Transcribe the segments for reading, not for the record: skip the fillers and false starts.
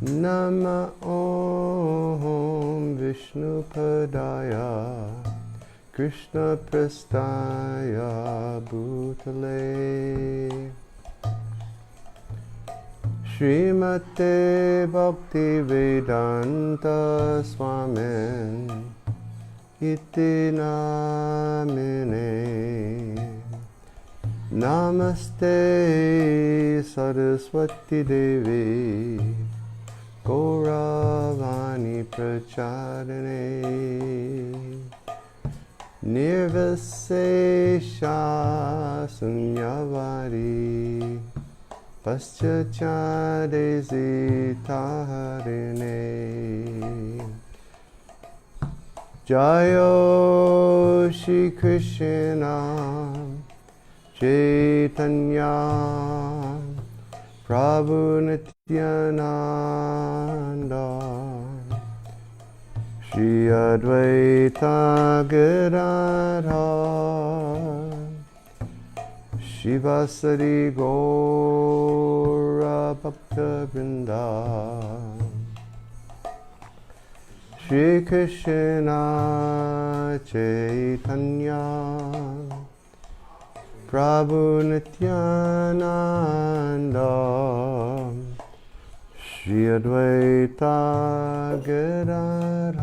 Nama Om Vishnu Padaya Krishna Prastaya Bhutale Srimate Bhakti Vedanta Swami Iti Namine Namaste Saraswati Devi Gauravani Pracharane Nirvasesha Sunyavari Paschachade Zitarine Jayo Shri Krishna Chaitanya Prabhu Nityananda Shri Advaita Gadadhar Shivasari Gaura Bhakta Vrinda Shri Krishna Chaitanya Prabhu Nityananda Shri Advaita Gadadhar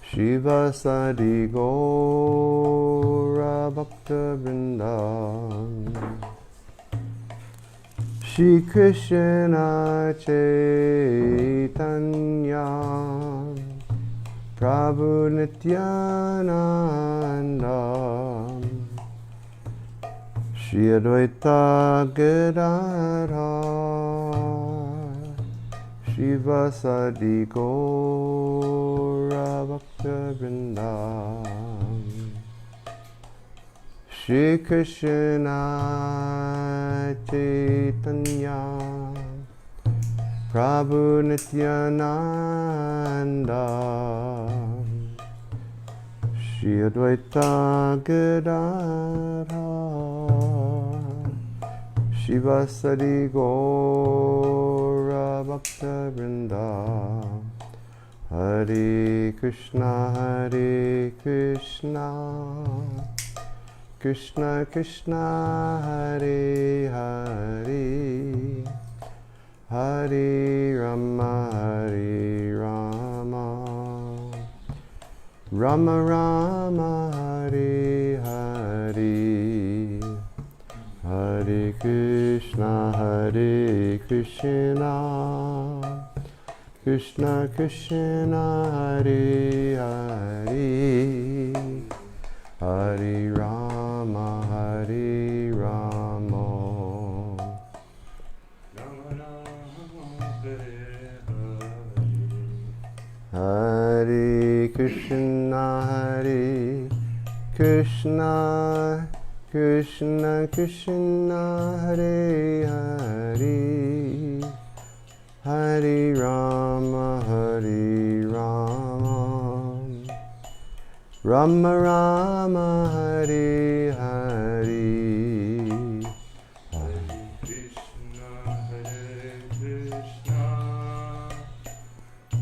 Shivasadi Gaura Bhakta Vrinda Shri Krishna Chaitanya Prabhu Nityananda Shri Advaita Gadadhar Shivasadi Gaura Bhakta Vrinda Shri Krishna Chaitanya Prabhu Nityananda Shri Advaita Gadadhar Shivasadi Gaura Bhakta Vrinda Hare Krishna Krishna Krishna Hare Hare Hare Rama Rama Rama Hare Hare Hare Krishna Krishna Krishna Hare Hare Hare Rama Hare Krishna Krishna Krishna Hare Hare Hare Rama Rama Rama Hare Hare Hare Krishna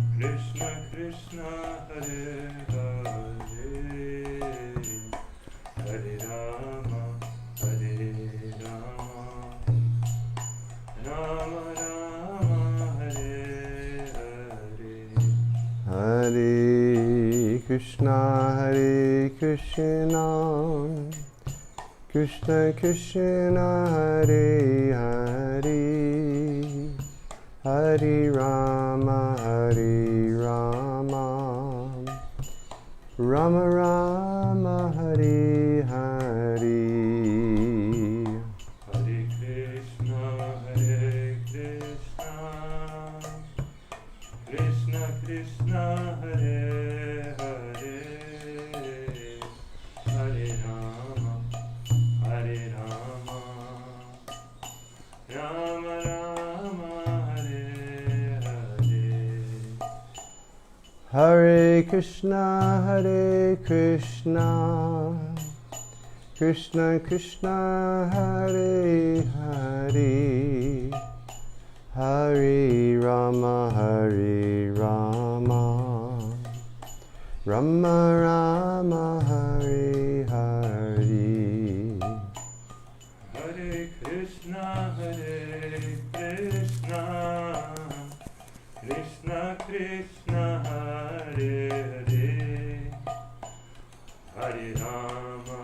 Krishna Krishna Hare Hare Hare Rama Rama Rama Hare Hare Hare Krishna Krishna Krishna Hare Hare Hare Rama Rama Rama Hare Hare Hare Krishna Krishna Krishna Hare Hare Hare Rama Rama Rama Hare Hare Hare Krishna Krishna Krishna Hare Hare Hare Rama, Hare Rama, Rama Rama, Hare Hare. Hare Krishna, Krishna Krishna, Hare Hare, Hare Rama,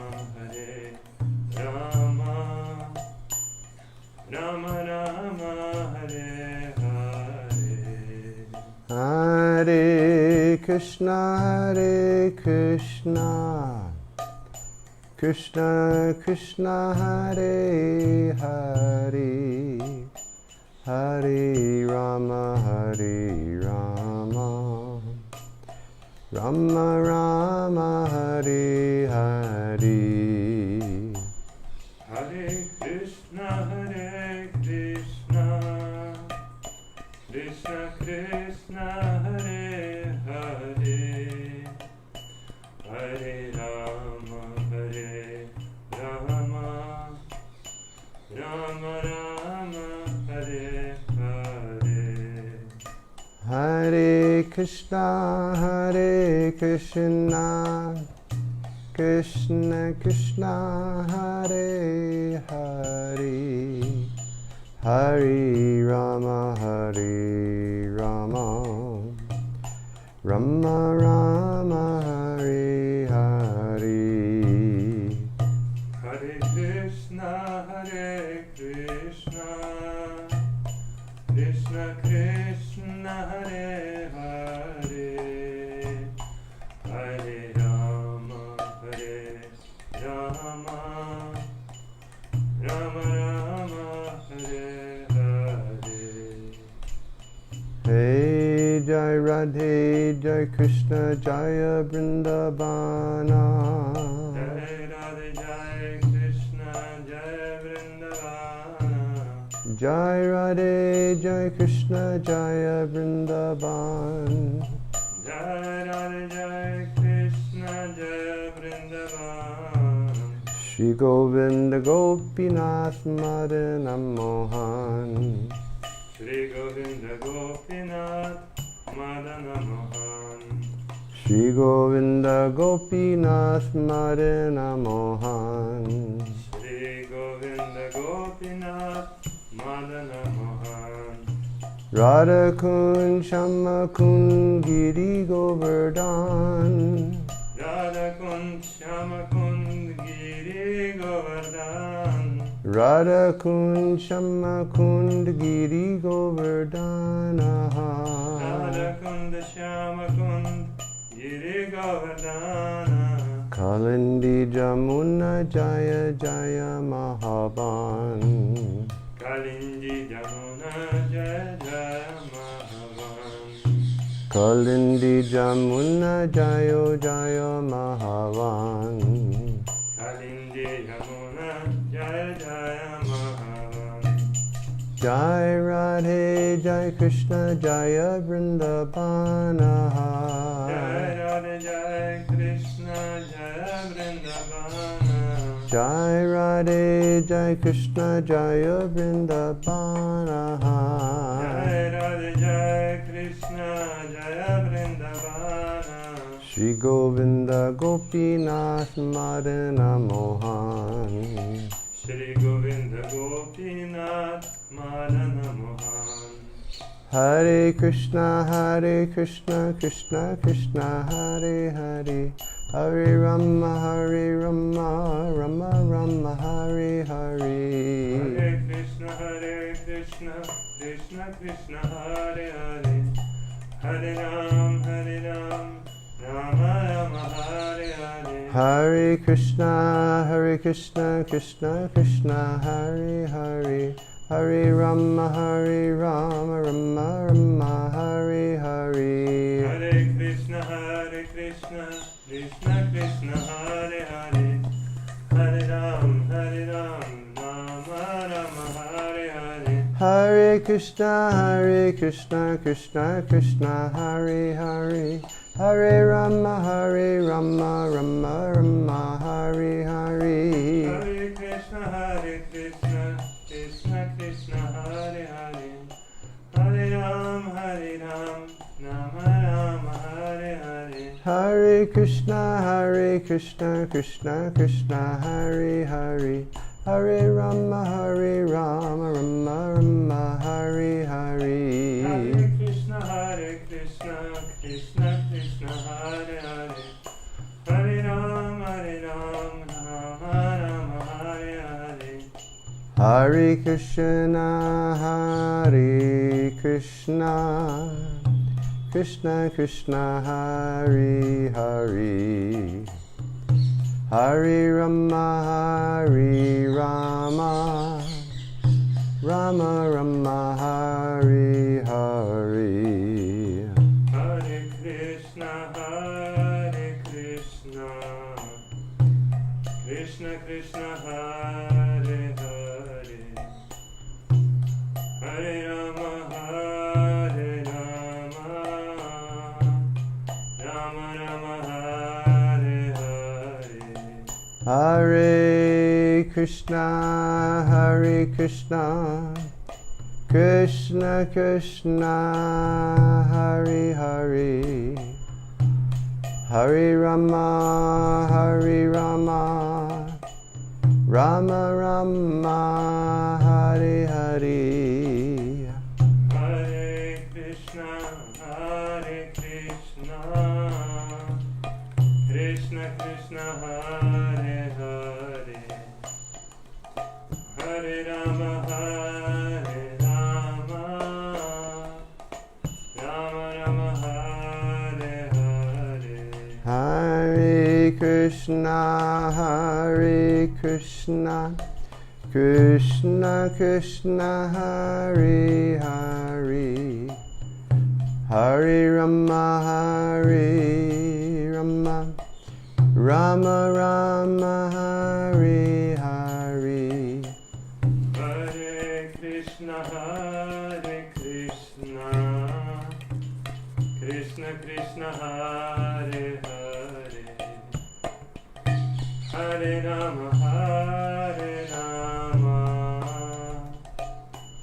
Rama Rama, Hare Hare. Hare Krishna, Krishna Krishna, Hare Hare, Hare Rama, Rama Rama, Hare Hare. Hare Krishna, Krishna Krishna, Hare Hare, Hare Rama, Rama Rama, Hare Hare. Hare Krishna, Krishna Krishna, Hare Hare, Hare Rama, Rama Rama, Hare Hare. Hare Krishna, Krishna Krishna, Hare Hare, Hare Rama, Rama Rama, Hare Hare. Hey Jai Radhe, Jai Krishna, Jaya Vrindavana. Jai Radhe, Jai Krishna, Jaya Vrindavana. Jai Radhe, Jai Krishna, Jaya Vrindavan. Jai Radhe, Jai Krishna, Jaya Vrindavan. Shri Govinda Gopinath Madana Mohan. Shri Govinda Gopinath Madana Mohan. Shri Govinda Gopinath Madana Mohan. Shri Govinda Gopinath Madana Mohan. Radha Kun Shama Kun Giri Govardhan. Radha Kun Shama Kun Giri Govardhan. Radha Kun Shama Kund Giri Govardhana. Radha Kund Shama Kund Giri Govardhana. Kalindi Jamuna Jaya Jaya Mahavan. Kalindi Jamuna Jaya Jaya Mahavan. Kalindi Jamuna Jaya Jaya Mahavan. Kalindi Jamuna Jaya Jaya Mahavan. Jai Radhe, Jai Krishna, Jaya Vrindavana. Jai Radhe, Jai Krishna, Jaya Vrindavana. Jai Radhe, Jai Krishna, Jaya Vrindavana. Jai Radhe, Jai Krishna, Jaya Vrindavana. Shri Govinda Gopinath Madana Mohan. Shri Govinda Gopinath Madana Mohan. Hare Krishna, Krishna Krishna, Hare Hare. Hare Rama, Rama Rama, Hare Hare. Hare Krishna, Krishna Krishna, Hare Hare. Hare Ram, Rama Rama, Hare Hare. Hare Krishna, Krishna Krishna, Hare Hare. Hare Rama, Rama Rama, Hare Hare. Hare Krishna, Krishna Krishna, Hare Hare. Hare Ram, Rama Rama, Hare Hare. Hare Krishna, Krishna Krishna, Hare Hare. Hare Rama, Rama Rama, Hare Hare. Hare Krishna, Krishna Krishna, Hare Hare. Hare Krishna, Krishna Krishna, Hare Hare, Hare Rama, Rama Rama, Hare Hare. Hare Krishna, Krishna Krishna, Hare Hare, Hare Rama, Rama Rama, Hare Hare. Hare Krishna, Hare Krishna, Krishna Krishna, Hare Hare, Hare Rama, Rama, Rama Rama, Hare Hare. Hare Krishna, Krishna Krishna, Hare Hare, Hare Rama, Rama Rama, Hare Hare. Hare Krishna, Hare Krishna, Krishna Krishna, Hare Hare, Hare Rama, Rama Rama, Hare Hare. Hare Krishna, Krishna Krishna, Hare Hare, Hare Rama, Rama Rama, Hare Hare. Hare Krishna, Krishna Krishna, Hare Hare, Hare Rama, Rama Rama, Hare Hare. Hare Krishna, Krishna Krishna, Hare Hare, Hare Rama,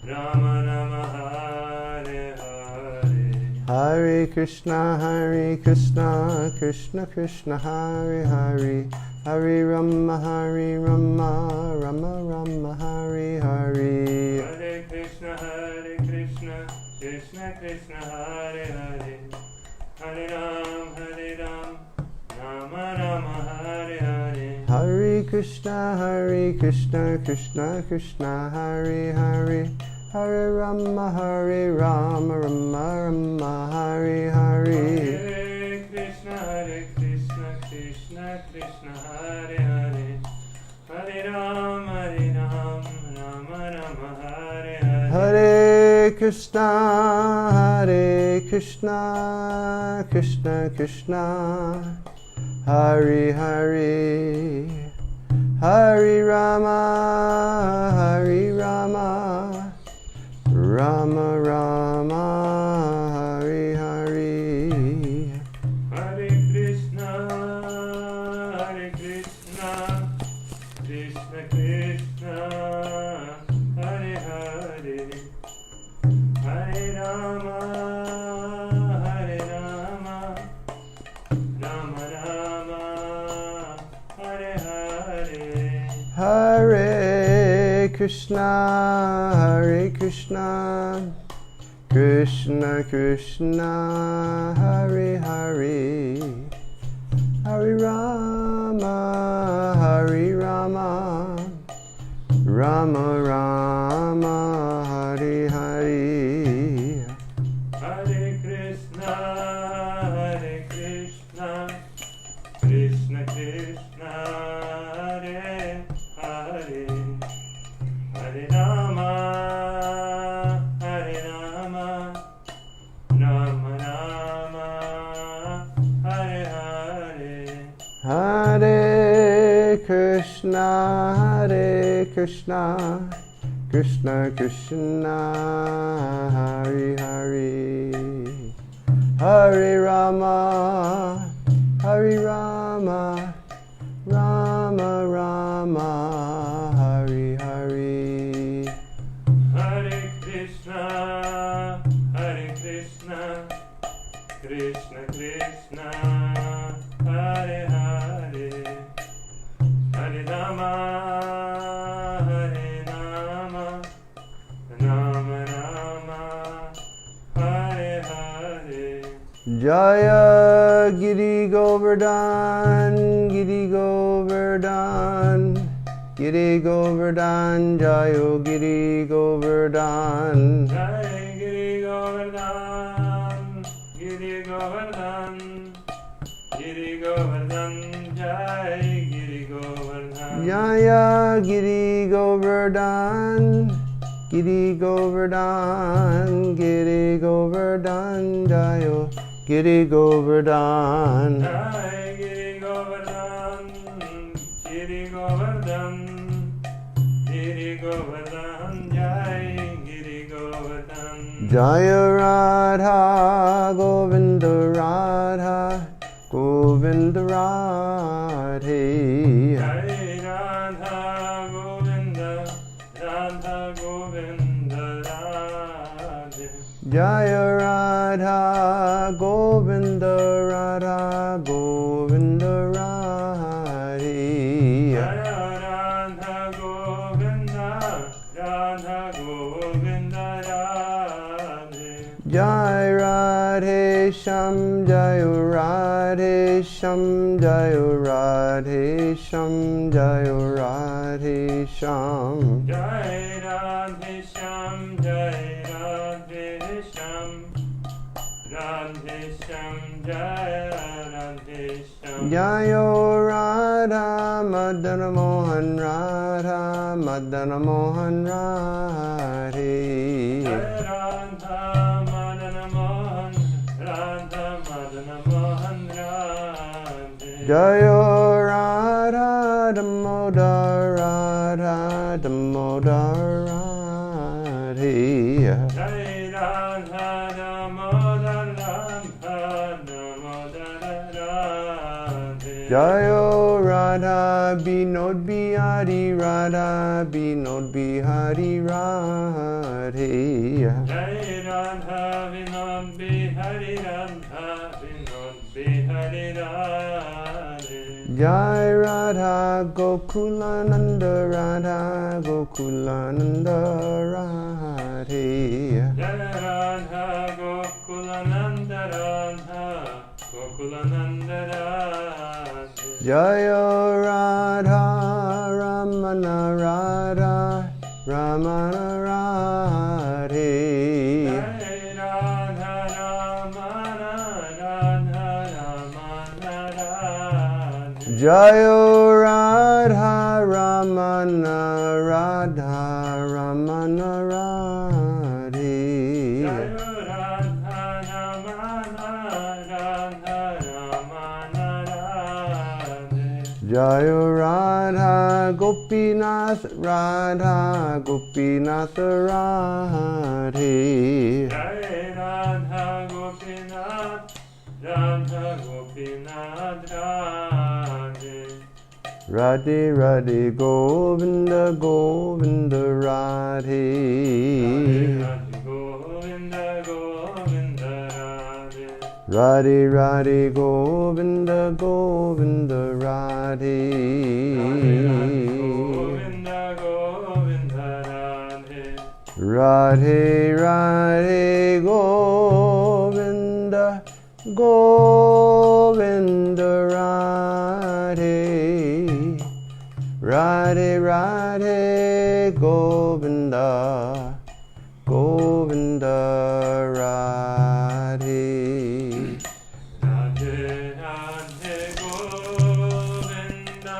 Rama Rama, Hare Hare. Hare Krishna, Krishna Krishna, Hare Hare, Hare Rama, Rama Rama, Hare Hare. Hare Krishna, Krishna Krishna, Hare Hare, Hare Ram, Rama Rama, Hare Hare. Hare Krishna, Krishna Krishna, Hare Hare, Hare Rama, Rama Rama, Hare Hare. Hare Krishna, Krishna Krishna, Hare Hare, Hare Ram, Rama Rama, Hare Hare. Hare Krishna, Krishna Krishna, Hare Hare, Hare Rama, Rama Rama, Hare Hare. Hare Krishna, Krishna Krishna, Hare Hare, Hare Rama, Rama Rama, Hare Hare. Hare Krishna, Krishna Krishna, Hare Hare, Hare Rama, Rama Rama, Hare Hare. Hare Krishna, Krishna Krishna, Hare Hare, Hare Rama, Rama Rama, Hare Hare. Hare Krishna, Krishna Krishna, Hare Hare, Hare Rama, Rama Rama, Hare Hare. Hare Krishna, Krishna Krishna, Hare Jaya Giri Govardhan, Giri Govardhan, Giri Govardhan, Jayo Giri Govardhan. Jai Giri Govardhan, Giri Govardhan, Giri Govardhan, Jai Giri Govardhan. Jaya Giri Govardhan, Giri Govardhan, Giri Govardhan, Jayo Giri Govardhan. Jai Giri Govardhan, Giri Govardhan, Giri Govardhan, Jai Giri Govardhan. Jaya Radha, Govinda Radha, Govinda Radhe. Jai Radha Govinda, Radha Govinda Radhe. Jaya Radha, Govinda Radha, Govinda Radhe. Jaya Radha Govinda, Radha Govinda Radhe. Jai Radhe Sham, Jai Radhe Sham, Jai Radhe Sham, Jai Radhe Sham. Jai Radhe Sham, Jai Radhe Sham, Radhe Sham, Jai Radhe Sham. Jayo Radha Madana Mohan Radha Madana Mohan Radhe. Jai Radha Madana Mohan, Radha Madana Mohan Radhe. Jayo Radha Damodar Radha Damodar Radhe. Jai Radha Damodar Radha Damodar Radhe. Jayo Radha Binod Bihari Radha Binod Bihari Radhe. Jai Radha Vinod Bihari Radha Vinod Bihari Radhe. Jai Radha Gokulananda Radha Gokulananda Radhe. Jai Radha Gokulananda Radha Gokulananda Radhe. Jaya Radha Ramana Radha Ramana Radhe. Jai Radha Ramana Radha Ramana Radhe. Jaya Radha Ramana Radha Ramana Radhe. Jai Radha Ramana Radha Ramana Radhe. Jaya Radha Gopinath Radha Gopinath Radhe. Jai Radha Gopinath, Radha Gopinath Radhe. Radhe Radhe Govinda Govinda Radhe. Radhe Govinda Govinda Radhe. Radhe Radhe Govinda Govinda Radhe. Govinda Govinda Radhe. Radhe Radhe Govinda Govinda Radhe. Radhe Radhe Govinda Govinda Radhe. Radhe Radhe Govinda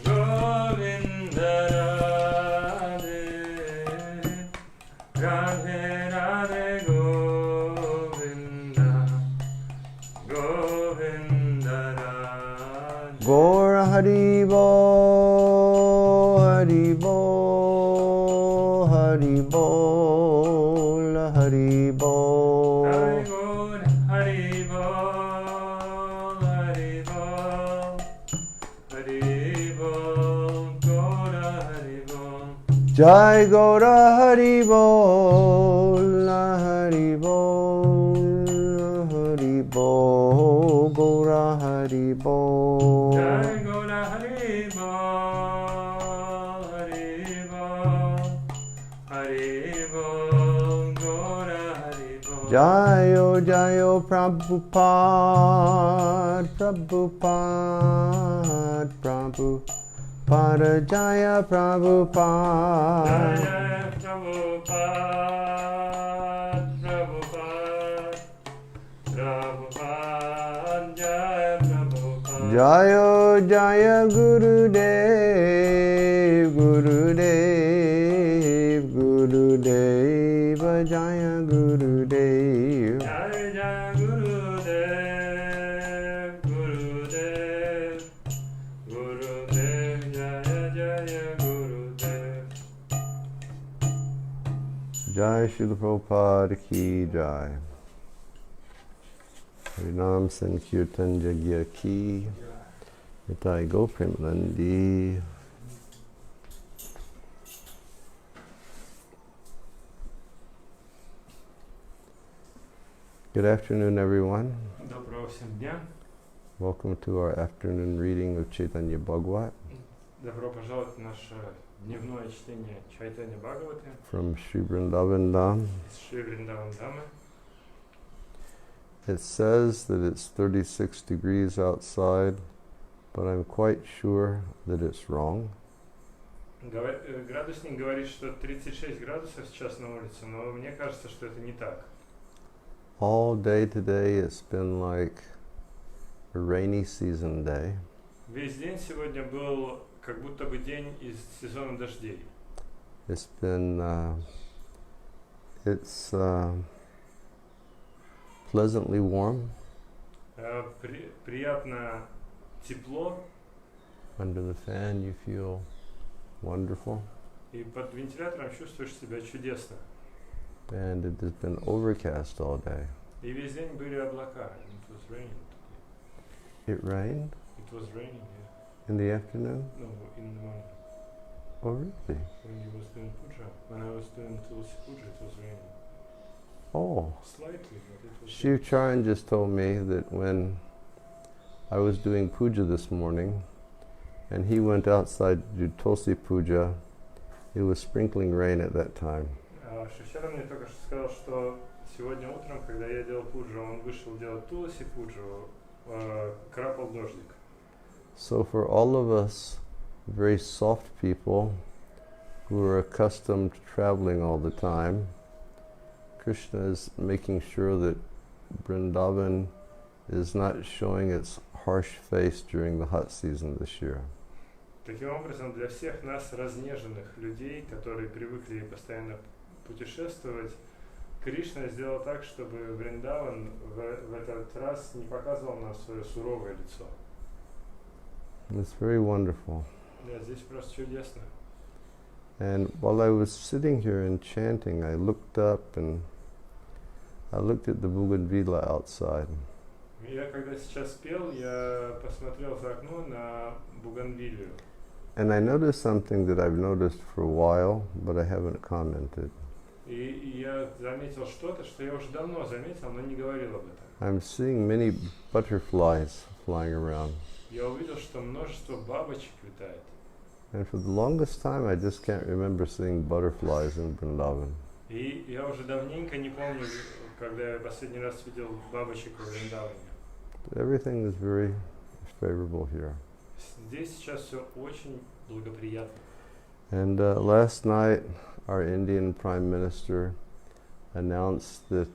Govinda Radhe. Radhe Radhe Govinda Govinda Radhe. Gora Haribo Haribo Haribo Haribo. Hari Bol, Hari Bol, Hari Bol, Hari Bol, Gora Hari Bol. Jai Gora Haribol, Haribol, Haribol, Gora Haribol. Jai Gora Hari Bol, Hari Bol, Hari Bol, Gora Hari Bol. Jayo Jayo Prabhupada, Prabhupada, Prabhupada, Jaya Prabhupada. Jaya Prabhupada, Prabhupada, Prabhupada, Jaya Prabhupada. Jayo Jaya Gurudev, Gurudev, Gurudeva, Jaya Gurudev. Jaya Jaya Gurudev, Gurudev, Gurudev, Jaya Jaya Gurudev. Jai Srila Prabhupada Ki Jai. Harinam Sankirtan Jagya Ki. Nitai Go Premalandi. Good afternoon, everyone. Доброго всем дня. Welcome to our afternoon reading of Chaitanya Bhagavata Добро пожаловать в наше дневное чтение Chaitanya Bhagavata from Sri Vrindavan Dham. из Шри Вриндаван Дамы. It says that it's 36 degrees outside, but I'm quite sure that it's wrong. Градусник говорит, что 36 градусов сейчас на улице, но мне кажется, что это не так. All day today it's been like a rainy season day. Весь день сегодня был как будто бы день из сезона дождей. It's been it's pleasantly warm Приятно тепло, under the fan. You feel wonderful, и под вентилятором чувствуешь себя чудесно. and it has been overcast all day. И весь день были облака. It was raining. It rained It was raining, yeah. in the afternoon. No, in the morning. Oh, really? When you was doing puja, when I was doing Tulsi puja, it was raining. Oh, Slightly, but it was Shiv Charan just told me that when I was doing puja this morning, and he went outside to do Tulsi puja, it was sprinkling rain at that time. Шивчара мне только что сказал, что сегодня утром, когда я делал пуджу, он вышел делать Тулси пуджу, крапал дождик. So for all of us very soft people who are accustomed to traveling all the time, Krishna is making sure that Vrindavan is not showing its harsh face during the hot season this year. Таким образом, для всех нас, разнеженных людей, которые привыкли постоянно путешествовать, Кришна сделал так, чтобы Вриндаван в этот раз не показывал нам свое суровое лицо. It's very wonderful. Да, здесь просто чудесно. And while I was sitting here and chanting, I looked up and I looked at the Bougainvillea outside. Я когда сейчас пел, я посмотрел за окно на Бугенвиллию. And I noticed something that I've noticed for a while, but I haven't commented. И я заметил что-то, что я уже давно заметил, но не говорил об этом. I'm seeing many butterflies flying around. Я увидел, что множество бабочек летает. And for the longest time, I just can't remember seeing butterflies in Vrindavan. И я уже давненько не помню, когда я последний раз видел бабочек в Вриндаване. Everything is very favorable here. Здесь сейчас все очень благоприятно. And last night, our Indian Prime Minister announced that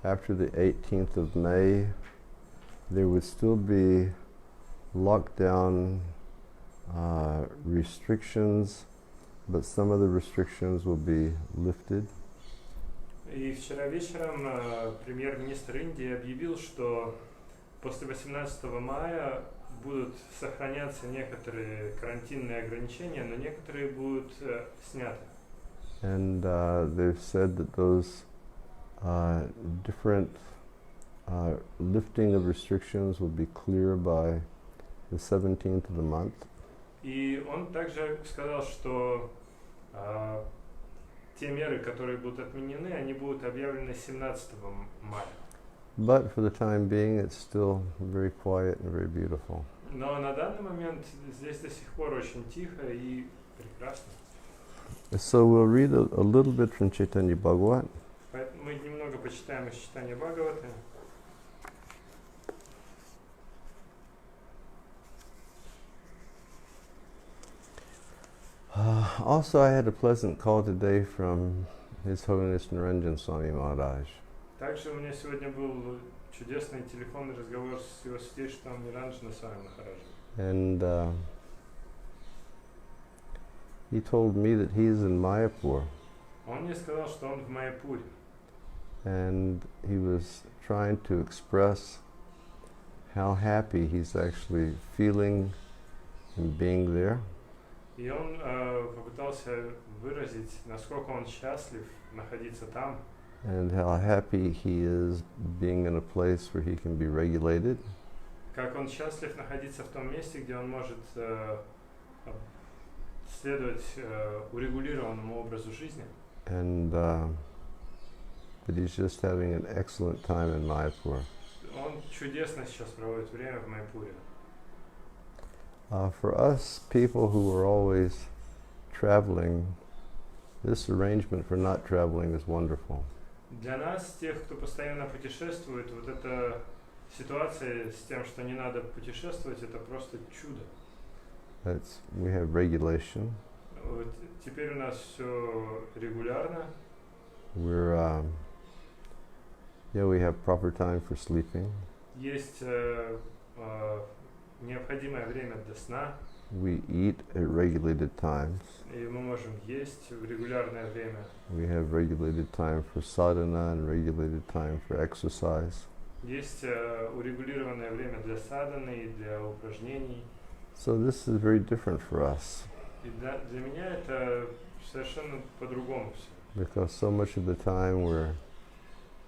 after the 18th of May, there would still be lockdown restrictions, but some of the restrictions will be lifted. И вчера вечером премьер-министр Индии объявил, что после 18 мая будут сохраняться некоторые карантинные ограничения, но некоторые будут сняты. And they've said that those different lifting of restrictions will be clear by the 17th of the month. И он также сказал, что те меры, которые будут отменены, они будут объявлены 17 мая. But for the time being, it's still very quiet and very beautiful. Но на данный момент здесь до сих пор очень тихо и прекрасно. So we'll read a little bit from Chaitanya Bhagavata. Поэтому мы мы немного почитаем из читания Бхагаваты. Also, I had a pleasant call today from His Holiness Niranjan Swami Maharaj. Также у меня сегодня был чудесный телефонный разговор с его святейшеством Ниранджана Свами Махараджем. And he told me that he's in Mayapur. Он мне сказал, что он в Майяпуре. And he was trying to express how happy he's actually feeling in being there. И он попытался выразить, насколько он счастлив находиться там. And how happy he is being in a place where he can be regulated. Как он счастлив находиться в том месте, где он может следовать урегулированному образу жизни. And that he's just having an excellent time in Mayapur. Он чудесно сейчас проводит время в Майяпуре. For us people who are always traveling, this arrangement for not traveling is wonderful. Для нас, тех, кто постоянно путешествует, вот эта ситуация с тем, что не надо путешествовать, это просто чудо. We have regulation. Вот теперь у нас все регулярно. We have proper time for sleeping. Есть необходимое время для сна. We eat at regulated times. И мы можем есть в регулярное время. We have regulated time for sadhana and regulated time for exercise. Есть урегулированное время для садханы и для упражнений. So this is very different for us. И для меня это совершенно по-другому все. Because so much of the time we're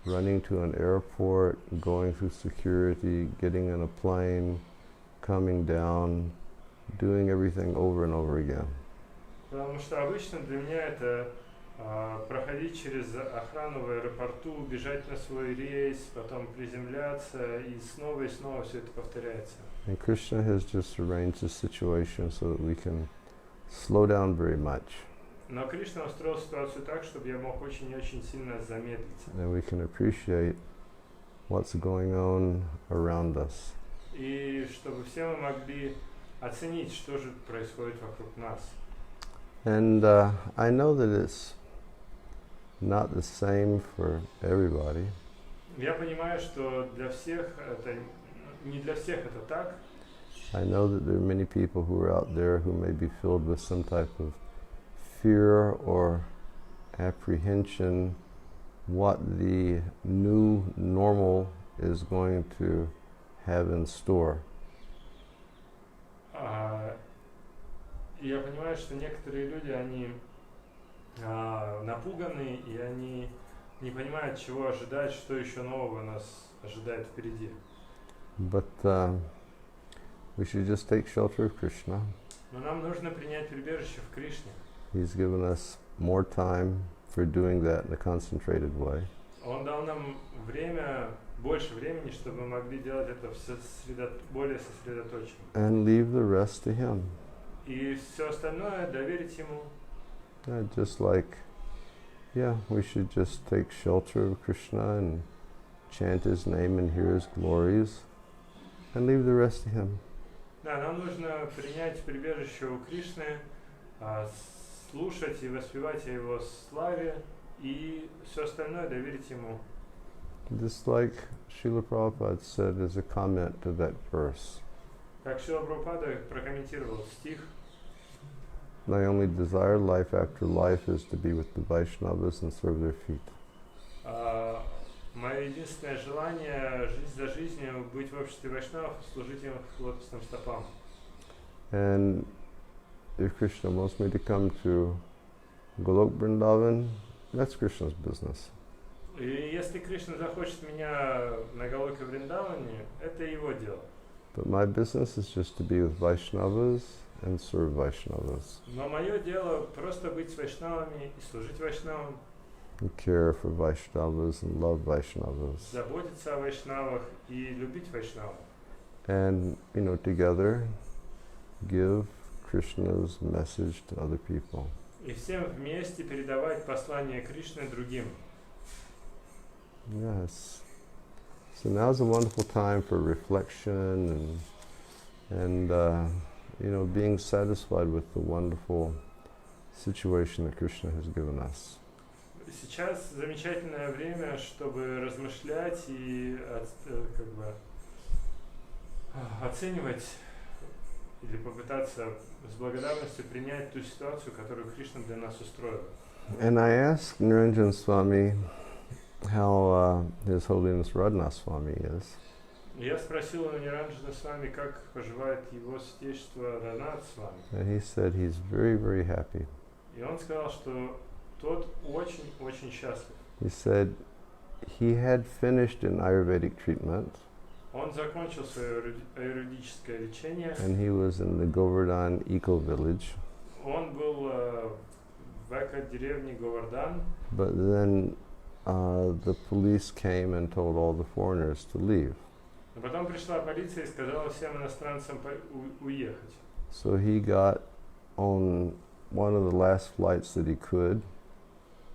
running to an airport, going through security, getting in a plane, coming down, doing everything over and over again. Потому что обычно для меня это проходить через охрану в аэропорту, бежать на свой рейс, потом приземляться, и снова все это повторяется. And Krishna has just arranged the situation so that we can slow down very much. Но Кришна устроил ситуацию так, чтобы я мог очень и очень сильно замедлиться. And we can appreciate what's going on around us. И чтобы все мы могли оценить, что же происходит вокруг нас. And I know that it's not the same for everybody. Я понимаю, что для всех это не для всех это так. I know that there are many people who are out there who may be filled with some type of fear or apprehension what the new normal is going to have in store. Я понимаю, что некоторые люди, они напуганы, и они не понимают, чего ожидать, что еще нового нас ожидает впереди. But we should just take shelter of Krishna. Но нам нужно принять прибежище в Кришне. He's given us more time for doing that in a concentrated way. Он дал нам время, больше времени, чтобы мы могли делать это более сосредоточенно. And leave the rest to Him. И все остальное доверить Ему. Just like, we should just take shelter of Krishna and chant His name and hear His glories and leave the rest to Him. Да, нам нужно принять прибежище у Кришны, слушать и воспевать о Его славе, и все остальное доверить Ему. Just like Srila Prabhupada said as a comment to that verse. Как Шрила Прабхупада прокомментировал стих. My only desired life after life is to be with the Vaishnavas and serve their feet. Мое единственное желание, жизнь за жизнью, быть в обществе вайшнавов и служить им лотосным стопам. And if Krishna wants me to come to Golok Vrindavan, that's Krishna's business. И если Кришна захочет меня на Галоке Вриндаване, это его дело. But my business is just to be with Vaishnavas and serve Vaishnavas. Но мое дело просто быть с вайшнавами и служить вайшнавам. And care for Vaishnavas and love Vaishnavas. Заботиться о вайшнавах и любить вайшнавов. And, together give Krishna's message to other people. И всем вместе передавать послание Кришны другим. Yes. So now's a wonderful time for reflection and being satisfied with the wonderful situation that Krishna has given us. Сейчас замечательное время, чтобы размышлять и оценивать или попытаться с благодарностью принять ту ситуацию, которую Кришна для нас устроил. And I asked Niranjan Swami how His Holiness Radhanath Swami is. Я спросил у Ниранджана Свами, как поживает его святейшество Радханат Свами. And he said he's very, very happy. И он сказал, что тот очень-очень счастлив. He said he had finished an Ayurvedic treatment. Он закончил свое аюрведическое лечение. And he was in the Govardhan eco-village. Он был в эко-деревне Говардан. But then the police came and told all the foreigners to leave. Но потом пришла полиция и сказала всем иностранцам уехать. So he got on one of the last flights that he could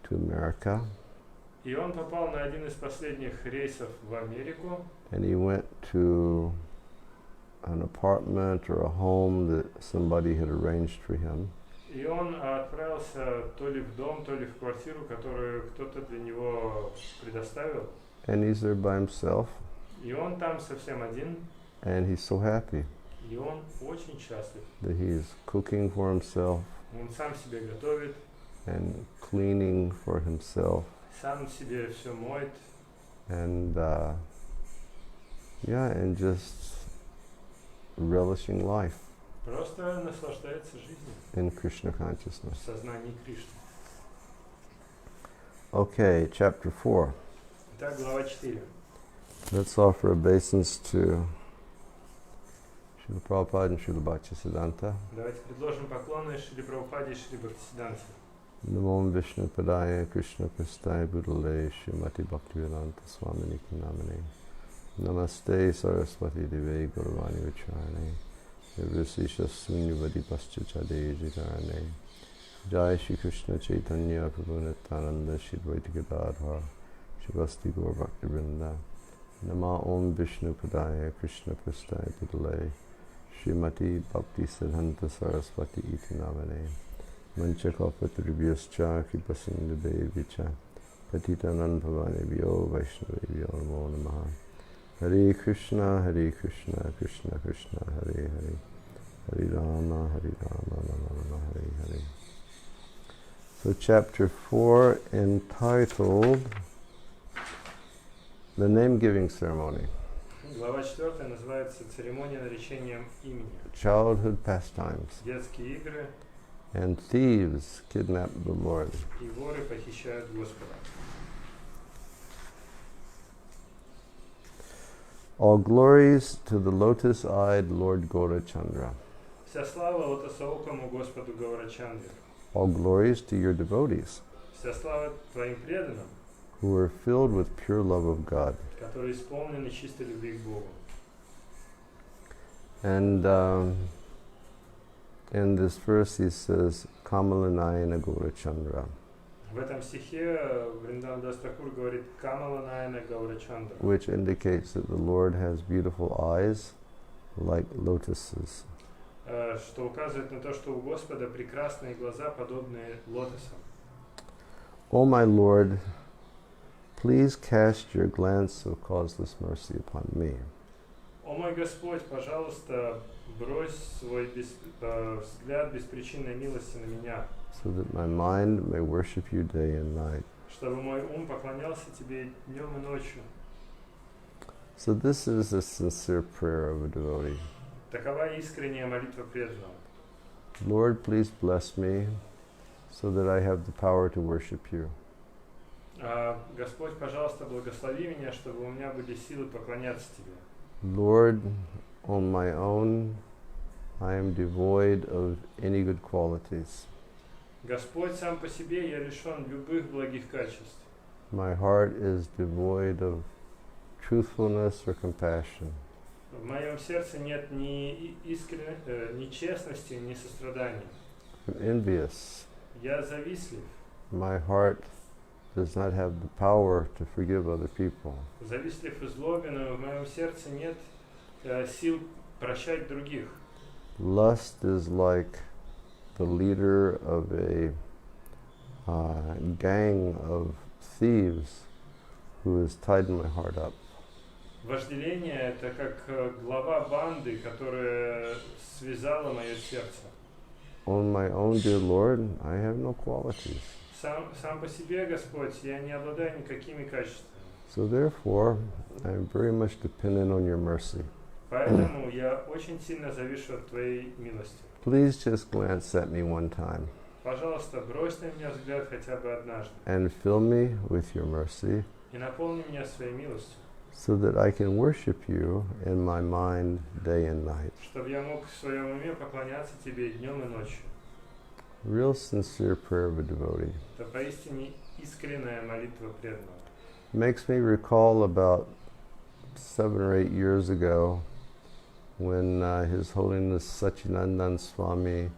to America. И он попал на один из последних рейсов в Америку. And he went to an apartment or a home that somebody had arranged for him. И он отправился то ли в дом, то ли в квартиру, которую кто-то для него предоставил. And he's there by himself. И он там совсем один. And he's so happy И он очень счастлив. that he is cooking for himself Он сам себе готовит, and cleaning for himself. сам себе все моет. And and just relishing life Просто наслаждается жизнью in Krishna consciousness. в сознании Кришны. Okay, chapter 4. Итак, глава 4. Let's offer obeisance to Srila Prabhupada and Srila Bhaktisiddhanta. Давайте предложим поклоны Шри Прабхупаде и Шри Бхактисиддханте. Namo Vishnu Padaya Krishna Prasthaya Budale Srimati Bhaktivedanta Swami Niki Namane. Namaste Saraswati Deve Gauravani Vicharane. Nirvisisha Sunyavadi Paschachade Jitarane. Jai Shri Krishna Chaitanya Prabhu Nityananda Shri Dvaita Gadadhar Shivasti Gaur Bhakti Vrinda. Nama Om Vishnu Padaya Krishna Prasthaya Budale Srimati Bhaktisiddhanta Saraswati Iti Namane. Manchakalpatarubhyascha kripasindhubhevya patitanam bhavanebhyo vaishnavebhyo namo namaha. Hare Krishna, Krishna Krishna, Hare Hare. Hare Rama, Rama Rama, Hare Hare. So chapter 4 entitled The Name-Giving Ceremony. Глава 4 называется «Церемония наречения имени». Childhood pastimes. Детские игры. And thieves kidnap the Lord. И воры похищают Господа. All glories to the lotus-eyed Lord Gaurachandra. Вся слава лотосоокому Господу Гаурачандре. All glories to your devotees, Вся слава твоим преданным, who are filled with pure love of God. которые исполнены чистой любви к Богу. And in this verse he says, Kamalanayana Gaurachandra, В этом стихе Вриндаван Дас Такур говорит «Камала Наяна Гаурачандра», which indicates that the Lord has beautiful eyes like lotuses. что указывает на то, что у Господа прекрасные глаза, подобные лотосам. O my Lord, please cast your glance of causeless mercy upon me. О мой Господь, пожалуйста, брось свой взгляд беспричинной милости на меня, So that my mind may worship you day and night. чтобы мой ум поклонялся Тебе днем и ночью. So this is a sincere prayer of a devotee. Такова искренняя молитва преданного. Lord, please bless me so that I have the power to worship you. Господь, пожалуйста, благослови меня, чтобы у меня были силы поклоняться Тебе. Lord, on my own, I am devoid of any good qualities. Господь, сам по себе я лишен любых благих качеств. My heart is devoid of truthfulness or compassion. В моем сердце нет ни честности, ни сострадания. I'm envious. Я завистлив. My heart does not have the power to forgive other people. Завистлив и злобен, и в моем сердце нет сил прощать других. Lust is like the leader of a gang of thieves who has tied my heart up. Вожделение — это как глава банды, которая связала мое сердце. On my own, dear Lord, I have no qualities. Сам по себе, Господь, я не обладаю никакими качествами. So therefore, I'm very much dependent on your mercy. Поэтому я очень сильно завишу от Твоей милости. Please just glance at me one time. Пожалуйста, брось на меня взгляд хотя бы однажды. And fill me with your mercy, И наполни меня своей милостью, so that I can worship you in my mind day and night. чтобы я мог в своем уме поклоняться Тебе днем и ночью. Real sincere prayer of a devotee. Это поистине искренняя молитва преданного. Makes me recall about 7 or 8 years ago when His Holiness Satchidananda Swami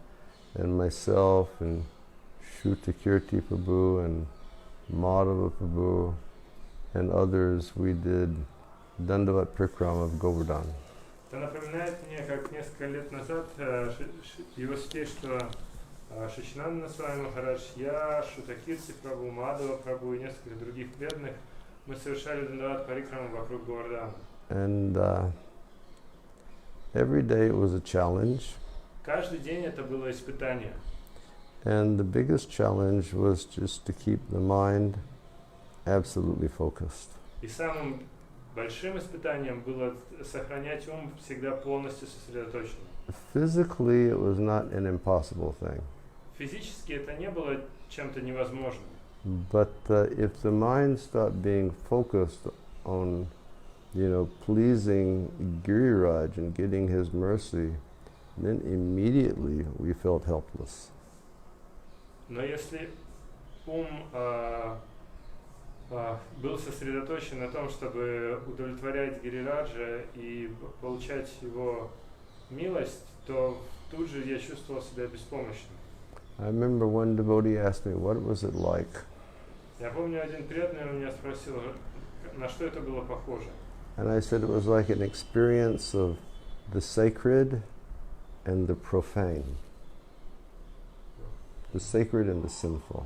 and myself and Shrutakirti Prabhu and Madhava Prabhu and others, we did Dandavat Prikrama of Govardhan. Это напоминает мне, как несколько лет назад Его Святейшество Шачинанда Свами Махарадж, я, Шрутакирти Прабhu, Мадхава Прабhu и несколько других преданных, мы совершали Дандават Парикраму вокруг Говардхана. And every day it was a challenge. Каждый день это было испытание. And the biggest challenge was just to keep the mind absolutely focused. И самым большим испытанием было сохранять ум всегда полностью сосредоточенным. Physically, it was not an impossible thing. Физически это не было чем-то невозможным. But if the mind stopped being focused on, pleasing Giriraj and getting his mercy, then immediately we felt helpless. Но если ум был сосредоточен на том, чтобы удовлетворять Гирираджа и получать его милость, то тут же я чувствовал себя беспомощным. I remember one devotee asked me, what was it like? Я помню, один преданный у меня спросил, на что это было похоже. And I said it was like an experience of the sacred and the profane. The sacred and the sinful.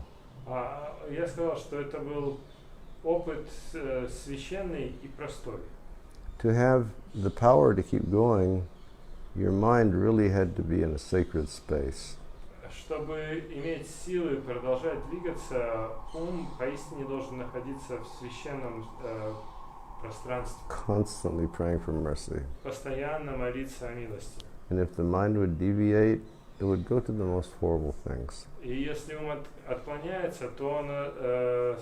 Я сказал, что это был опыт священный и простой. To have the power to keep going, your mind really had to be in a sacred space. Чтобы иметь силы продолжать двигаться, ум поистине должен находиться в священном пространстве. Constantly praying for mercy. Постоянно молиться о милости. And if the mind would deviate, it would go to the most horrible things. И если ум отклоняется, то он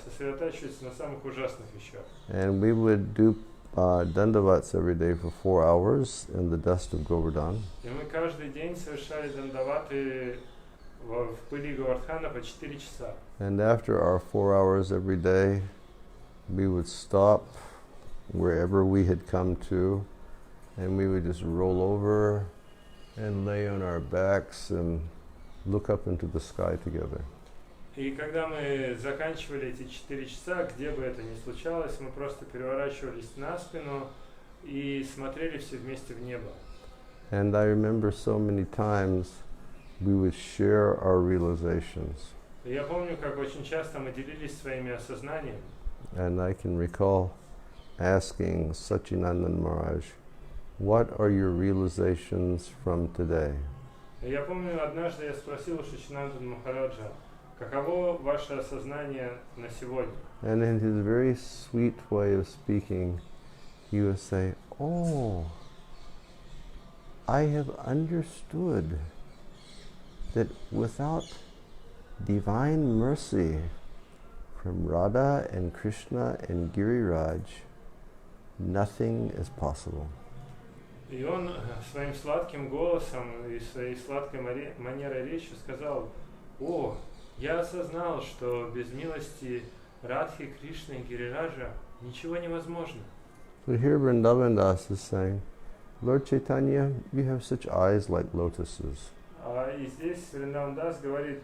сосредотачивается на самых ужасных вещах. And we would do dandavats every day for 4 hours in the dust of Govardhan. И мы каждый день совершали дандаваты в пыли Говардхана по 4 часа. And after our 4 hours every day, we would stop wherever we had come to, and we would just roll over and lay on our backs and look up into the sky together. И когда мы заканчивали эти 4 часа, где бы это ни случалось, мы просто переворачивались на спину и смотрели все вместе в небо. And I remember so many times we would share our realizations. И я помню, как очень часто мы делились своими осознаниями. And I can recall asking Satchidananda Maharaj, what are your realizations from today? И я помню, однажды я спросил у Шачинанды Махараджа, каково ваше осознание на сегодня? And in his very sweet way of speaking, he would say, oh, I have understood that without divine mercy from Radha and Krishna and Giriraj, nothing is possible. И он своим сладким голосом и своей сладкой манерой речи сказал, о, я осознал, что без милости Радхи, Кришны и Гирираджа ничего невозможно. So here Vrindavan Das is saying, Lord Chaitanya, you have such eyes like lotuses. И здесь Вриндаван Дас говорит,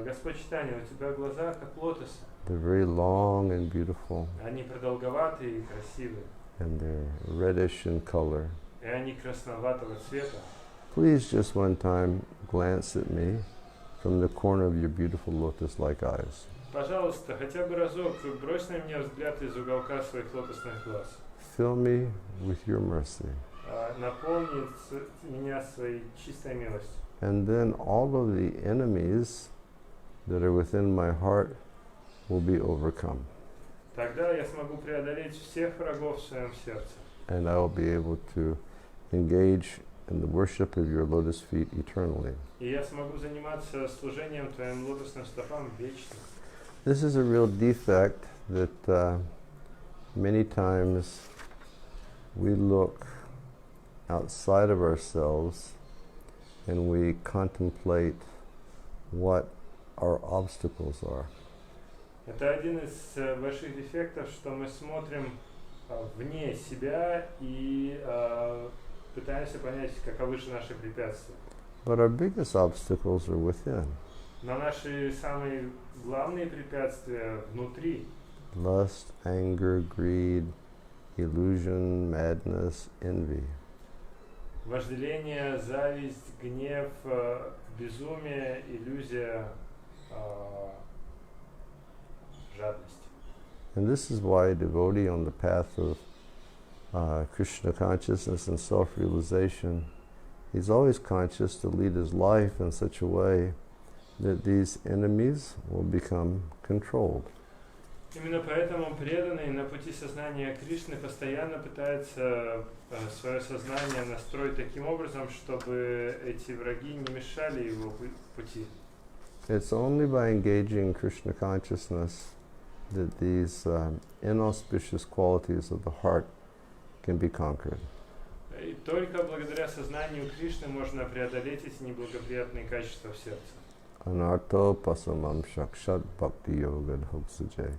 Господь Чайтанья, у тебя глаза как лотосы. They're very long and beautiful, Они продолговатые и красивые. and they're reddish in color. И они красноватого цвета. Please just one time glance at me from the corner of your beautiful lotus-like eyes. Пожалуйста, хотя бы разок брось на меня взгляд из уголка своих лотосных глаз. Fill me with your mercy. Наполни меня своей чистой милостью. And then all of the enemies that are within my heart will be overcome. Тогда я смогу преодолеть всех врагов в своем сердце. And I will be able to engage in the worship of your lotus feet eternally. И я смогу заниматься служением твоим лотосным стопам вечно. This is a real defect that many times we look outside of ourselves and we contemplate what our obstacles are. Это один из больших дефектов, что мы смотрим вне себя и пытаемся понять, каковы же наши препятствия. But our biggest obstacles are within. Но наши самые главные препятствия внутри. Lust, anger, greed, illusion, madness, envy. Вожделение, зависть, гнев, безумие, иллюзия, жадность. And this is why a devotee on the path of Krishna consciousness and self-realization, he's always conscious to lead his life in such a way that these enemies will become controlled. Именно поэтому преданный на пути сознания Кришны постоянно пытается свое сознание настроить таким образом, чтобы эти враги не мешали его пути. It's only by engaging in Krishna consciousness that these inauspicious qualities of the heart can be conquered. И только благодаря сознанию Кришны можно преодолеть эти неблагоприятные качества в сердце. Anartho pasamam shakshat bhakti yoga dhoksaje.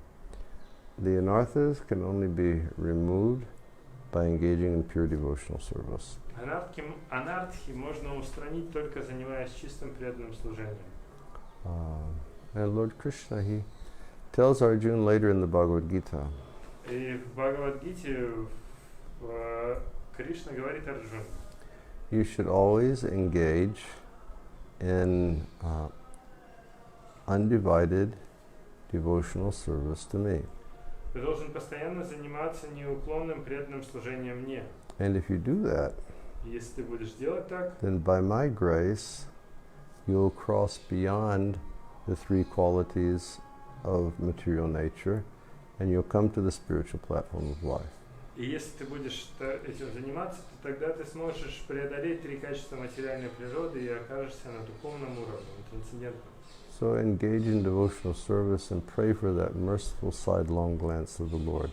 The anarthas can only be removed by engaging in pure devotional service. Анартхи можно устранить только занимаясь чистым преданным служением. And Lord Krishna, he tells Arjuna later in the Bhagavad Gita, И в Бхагават-гите Кришна говорит Арджуне: you should always engage in undivided devotional service to me. Ты должен постоянно заниматься неуклонным преданным служением мне. And if you do that, Если ты будешь делать так, then by my grace, you'll cross beyond the three qualities of material nature, and you'll come to the spiritual platform of life. и если ты будешь этим заниматься, то тогда ты сможешь преодолеть три качества материальной природы и окажешься на духовном уровне, на трансцендентном. So engage in devotional service and pray for that merciful sidelong glance of the Lord.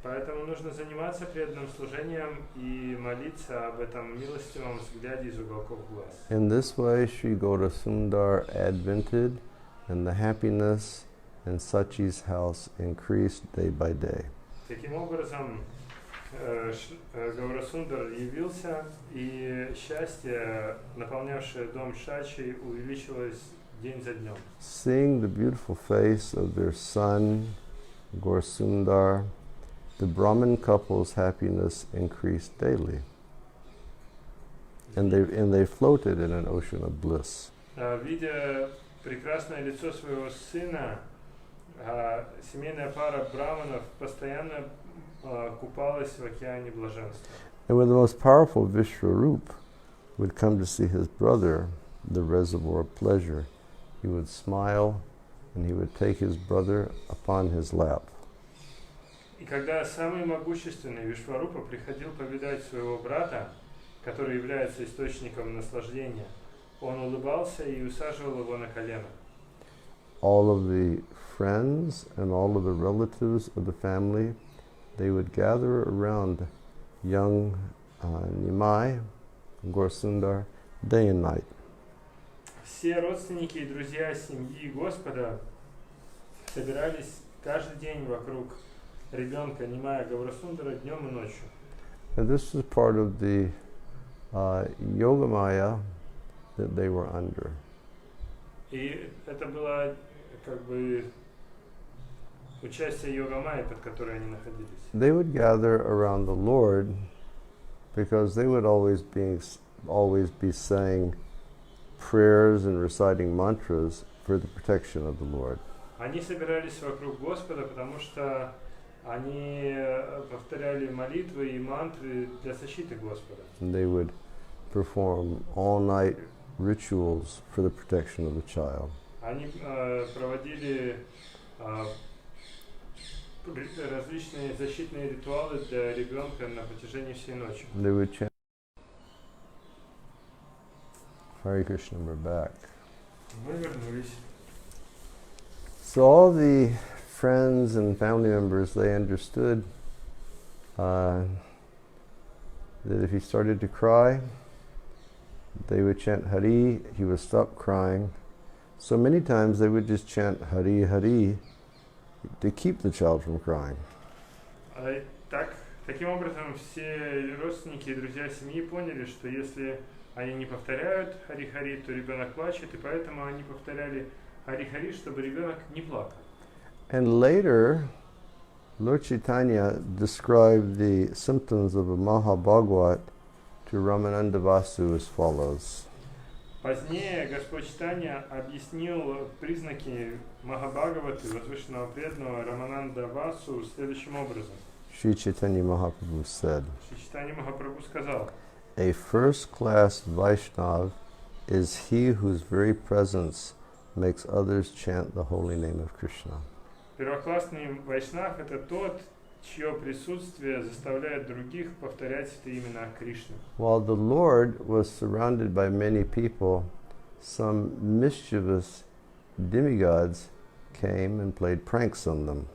Поэтому нужно заниматься преданным служением и молиться об этом милостивом взгляде из уголков глаз. In this way, Sri Gaura Sundar advented, and the happiness in Sachi's house increased day by day. Таким образом, Гаурасундар явился, и счастье, наполнявшее дом Шачи, увеличилось день за днем. Seeing the beautiful face of their son, Gaurasundar, the Brahmin couple's happiness increased daily. And they floated in an ocean of bliss. Видя прекрасное лицо своего сына, семейная пара браманов постоянно купалась в океане блаженства. And when the most powerful Vishwarup would come to see his brother, the reservoir of pleasure, he would smile and he would take his brother upon his lap. И когда самый могущественный Вишварупа приходил повидать своего брата, который является источником наслаждения, он улыбался и усаживал его на колено. All of the friends and all of the relatives of the family, they would gather around young Nimai, Gaurasundar, day and night. Все родственники и друзья семьи Господа собирались каждый день вокруг ребенка Нимая Гаурасундара днем и ночью. And this was part of the Yogamaya that they were under. И это было как бы участия йога-майи, под которой они находились. They would gather around the Lord because they would always be saying prayers and reciting mantras for the protection of the Lord. Они собирались вокруг Господа, потому что они повторяли молитвы и мантры для защиты Господа. And they would perform all-night rituals for the protection of the child. Они проводили различные защитные ритуалы для ребенка на протяжении всей ночи. They would chant Hare Krishna, we're back. Мы вернулись. So all the friends and family members, they understood that if he started to cry, they would chant Hari, he would stop crying. So many times they would just chant Hari, Hari to keep the child from crying. Таким образом, все родственники и друзья семьи поняли, что если они не повторяют Хари-Хари, то ребенок плачет, и поэтому они повторяли Хари-Хари, чтобы ребенок не плакал. And later, Lord Chaitanya described the symptoms of a Mahabhagavat to Ramananda Vasu as follows. Позднее Господь Чайтанья объяснил признаки Махабхагаваты, возвышенного преданного Рамананда Васу, следующим образом. Sri Chaitanya Mahaprabhu said, Шри Чайтанья Махапрабху сказал, a first-class Vaishnav is he whose very presence makes others chant the holy name of Krishna. Первоклассный вайшнав – это тот, чье присутствие заставляет других повторять это имена Кришны. While the Lord was surrounded by many people, some mischievous demigods came and played pranks on them.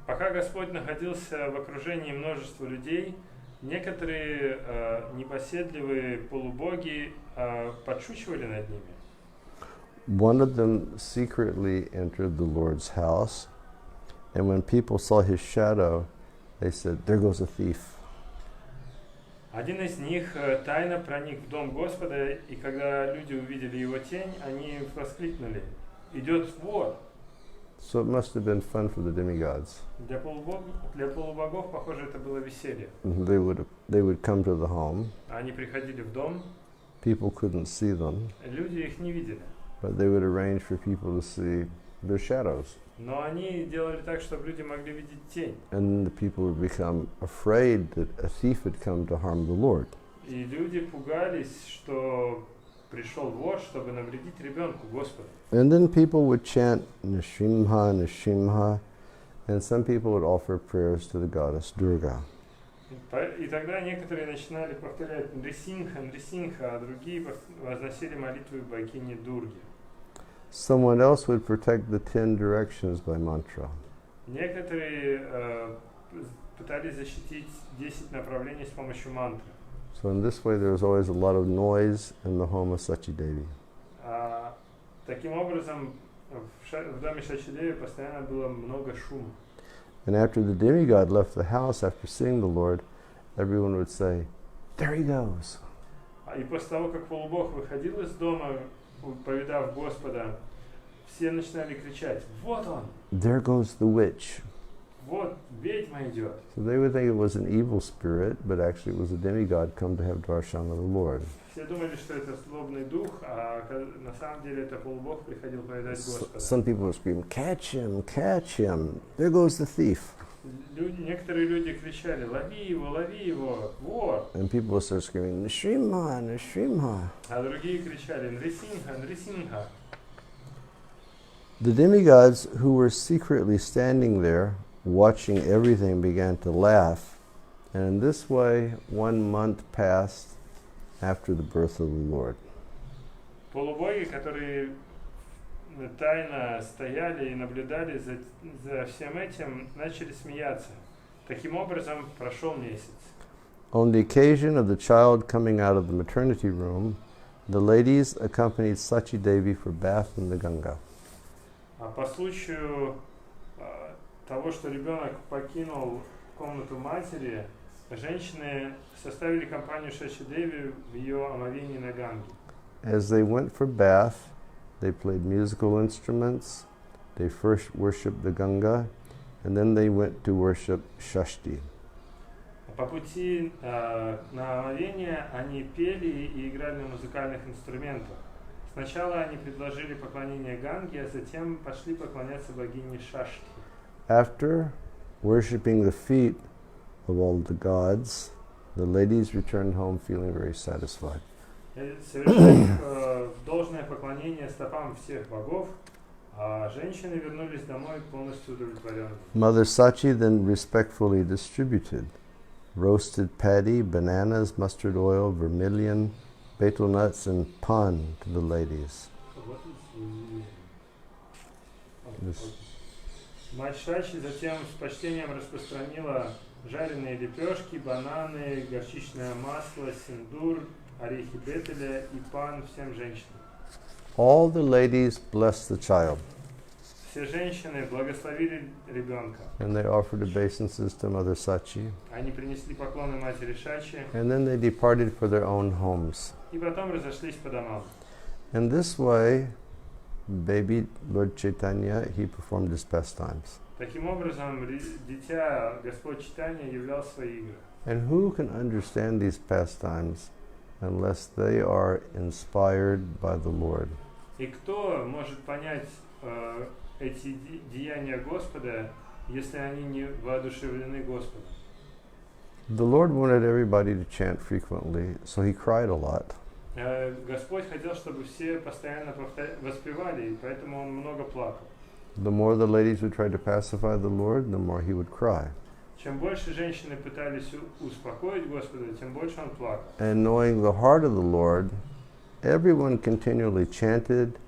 Пока Господь находился в окружении множества людей, некоторые непоседливые полубоги подшучивали над ними. One of them secretly entered the Lord's house, and when people saw his shadow, they said, "There goes a thief." Один из них тайно проник в дом Господа, и когда люди увидели его тень, они воскликнули: «Идет вор!» So it must have been fun for the demigods. Для полубогов, похоже, это было веселье. They would come to the home. Они приходили в дом, People couldn't see them, люди их не видели. but they would arrange for people to see their shadows. Но они делали так, чтобы люди могли видеть тень. And the people would become afraid that a thief had come to harm the Lord. И люди пугались, что пришел вор, чтобы навредить ребенку Господа. And then people would chant Nrsimha, Nrsimha, and some people would offer prayers to the goddess Durga. И тогда некоторые начинали повторять Нрисинха, Нрисинха, а другие возносили молитвы богини Дурги. Someone else would protect the 10 directions by mantra. Некоторые пытались защитить 10 направлений с помощью мантры. So in this way there was always a lot of noise in the home of Sachi Devi. Таким образом, в доме Шачи-деви постоянно было много шума. And after the demigod left the house after seeing the Lord, everyone would say, "There he goes." И после того, как полубог выходил из дома, повидав Господа, все начинали кричать: «Вот он! There goes the witch. Вот ведьма идет!» So they would think it was an evil spirit, but actually it was a demigod come to have darshan of the Lord. Все думали, что это злобный дух, а на самом деле это полубог приходил повидать Господа. Some people would scream, "Catch him, catch him. There goes the thief." Некоторые люди кричали: лови его, вор!» And people would start screaming, "Nrsimha, Nrsimha." А другие кричали: «Нрисинха, Нрисинха!» The demigods who were secretly standing there, watching everything, began to laugh. And in this way, 1 month passed after the birth of the Lord. Полубоги, которые тайно стояли и наблюдали за всем этим, начали смеяться. Таким образом, прошел месяц. On the occasion of the child coming out of the maternity room, the ladies accompanied Sachi Devi for bath in the Ganga. По случаю того, что ребенок покинул комнату матери, женщины составили компанию Шачи-деви в ее омовении на Ганге. As they went for bath, they played musical instruments, they first worshipped the Ganga, and then they went to worship Shashti. По пути на омовение они пели и играли на музыкальных инструментах. Сначала они предложили поклонение Ганге, а затем пошли поклоняться богине Шашти. After worshipping the feet of all the gods, the ladies returned home feeling very satisfied. Совершив должное поклонение стопам всех богов, а женщины вернулись домой полностью удовлетворенными. Mother Sachi then respectfully distributed roasted paddy, bananas, mustard oil, vermilion, betel nuts, and pan to the ladies. Мать Шачи затем с почтением распространила жареные лепешки, бананы, горчичное масло, синдур, орехи бетеля и пан всем женщинам. All the ladies blessed the child. Все женщины благословили ребенка. And they offered obeisances to Mother Sachi. Они принесли поклоны матери Шачи. And then they departed for their own homes. И потом разошлись по домам. In this way, baby Lord Chaitanya, he performed his pastimes. Таким образом, дитя Господь Чайтанья являл свои игры. And who can understand these pastimes unless they are inspired by the Lord? И кто может понять эти деяния Господа, если они не воодушевлены Господом? The Lord wanted everybody to chant frequently, so he cried a lot. Господь хотел, чтобы все постоянно воспевали, и поэтому он много плакал. The more the ladies would try to pacify the Lord, the more he would cry. Чем больше женщины пытались успокоить Господа, тем больше он плакал. And knowing the heart of the Lord, everyone continually chanted,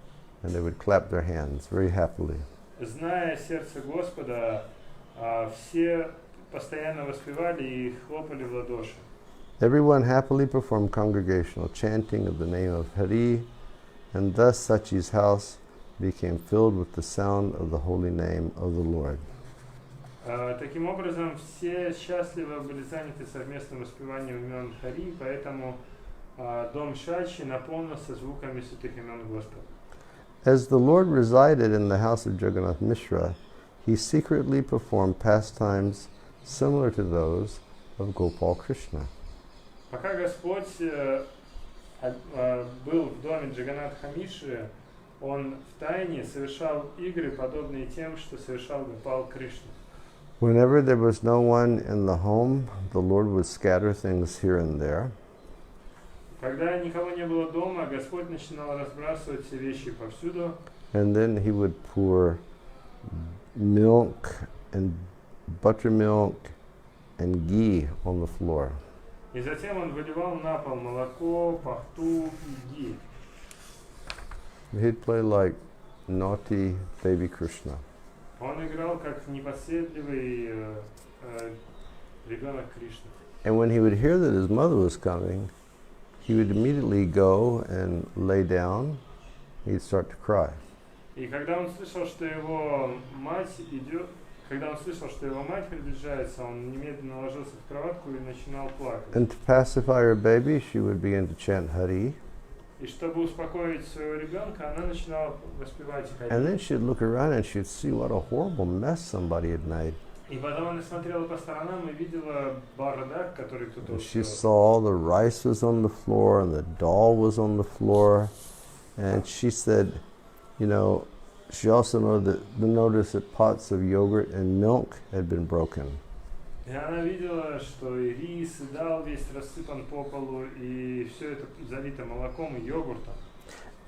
and they would clap their hands very happily. Зная сердце Господа, все постоянно воспевали и хлопали в ладоши. Everyone happily performed congregational chanting of the name of Hari, and thus Sachi's house became filled with the sound of the holy name of the Lord. Таким образом, все счастливо были заняты совместным воспеванием имен Хари, поэтому дом Шачи наполнился звуками святых имен Господа. As the Lord resided in the house of Jagannath Mishra, he secretly performed pastimes similar to those of Gopal Krishna. Пока Господь был в доме Джаганнатха Мишры, он втайне совершал игры, подобные тем, что совершал Гопал Кришна. Whenever there was no one in the home, the Lord would scatter things here and there. Когда никого не было дома, Господь начинал разбрасывать все вещи повсюду. And then he would pour milk and buttermilk and ghee on the floor. И затем он выливал на пол молоко, пахту и ги. He'd play like naughty baby Krishna. Он играл как непоседливый ребенок Кришны. And when he would hear that his mother was coming, he would immediately go and lay down. He'd start to cry. И когда он слышал, что его мать идет, приближается, он немедленно ложился в кроватку и начинал плакать. And to pacify her baby, she would begin to chant Hari. И чтобы успокоить своего ребенка, она начинала воспевать Хари. And then she'd look around and she'd see what a horrible mess somebody had made. И потом она смотрела по сторонам и видела бардак, который кто-то She устроил. saw the rice was on the floor and the dal was on the floor. And she said, you know, she also noticed that pots of yogurt and milk had been broken. И она видела, что и рис, и дал весь рассыпан по полу, и все это залито молоком и йогуртом.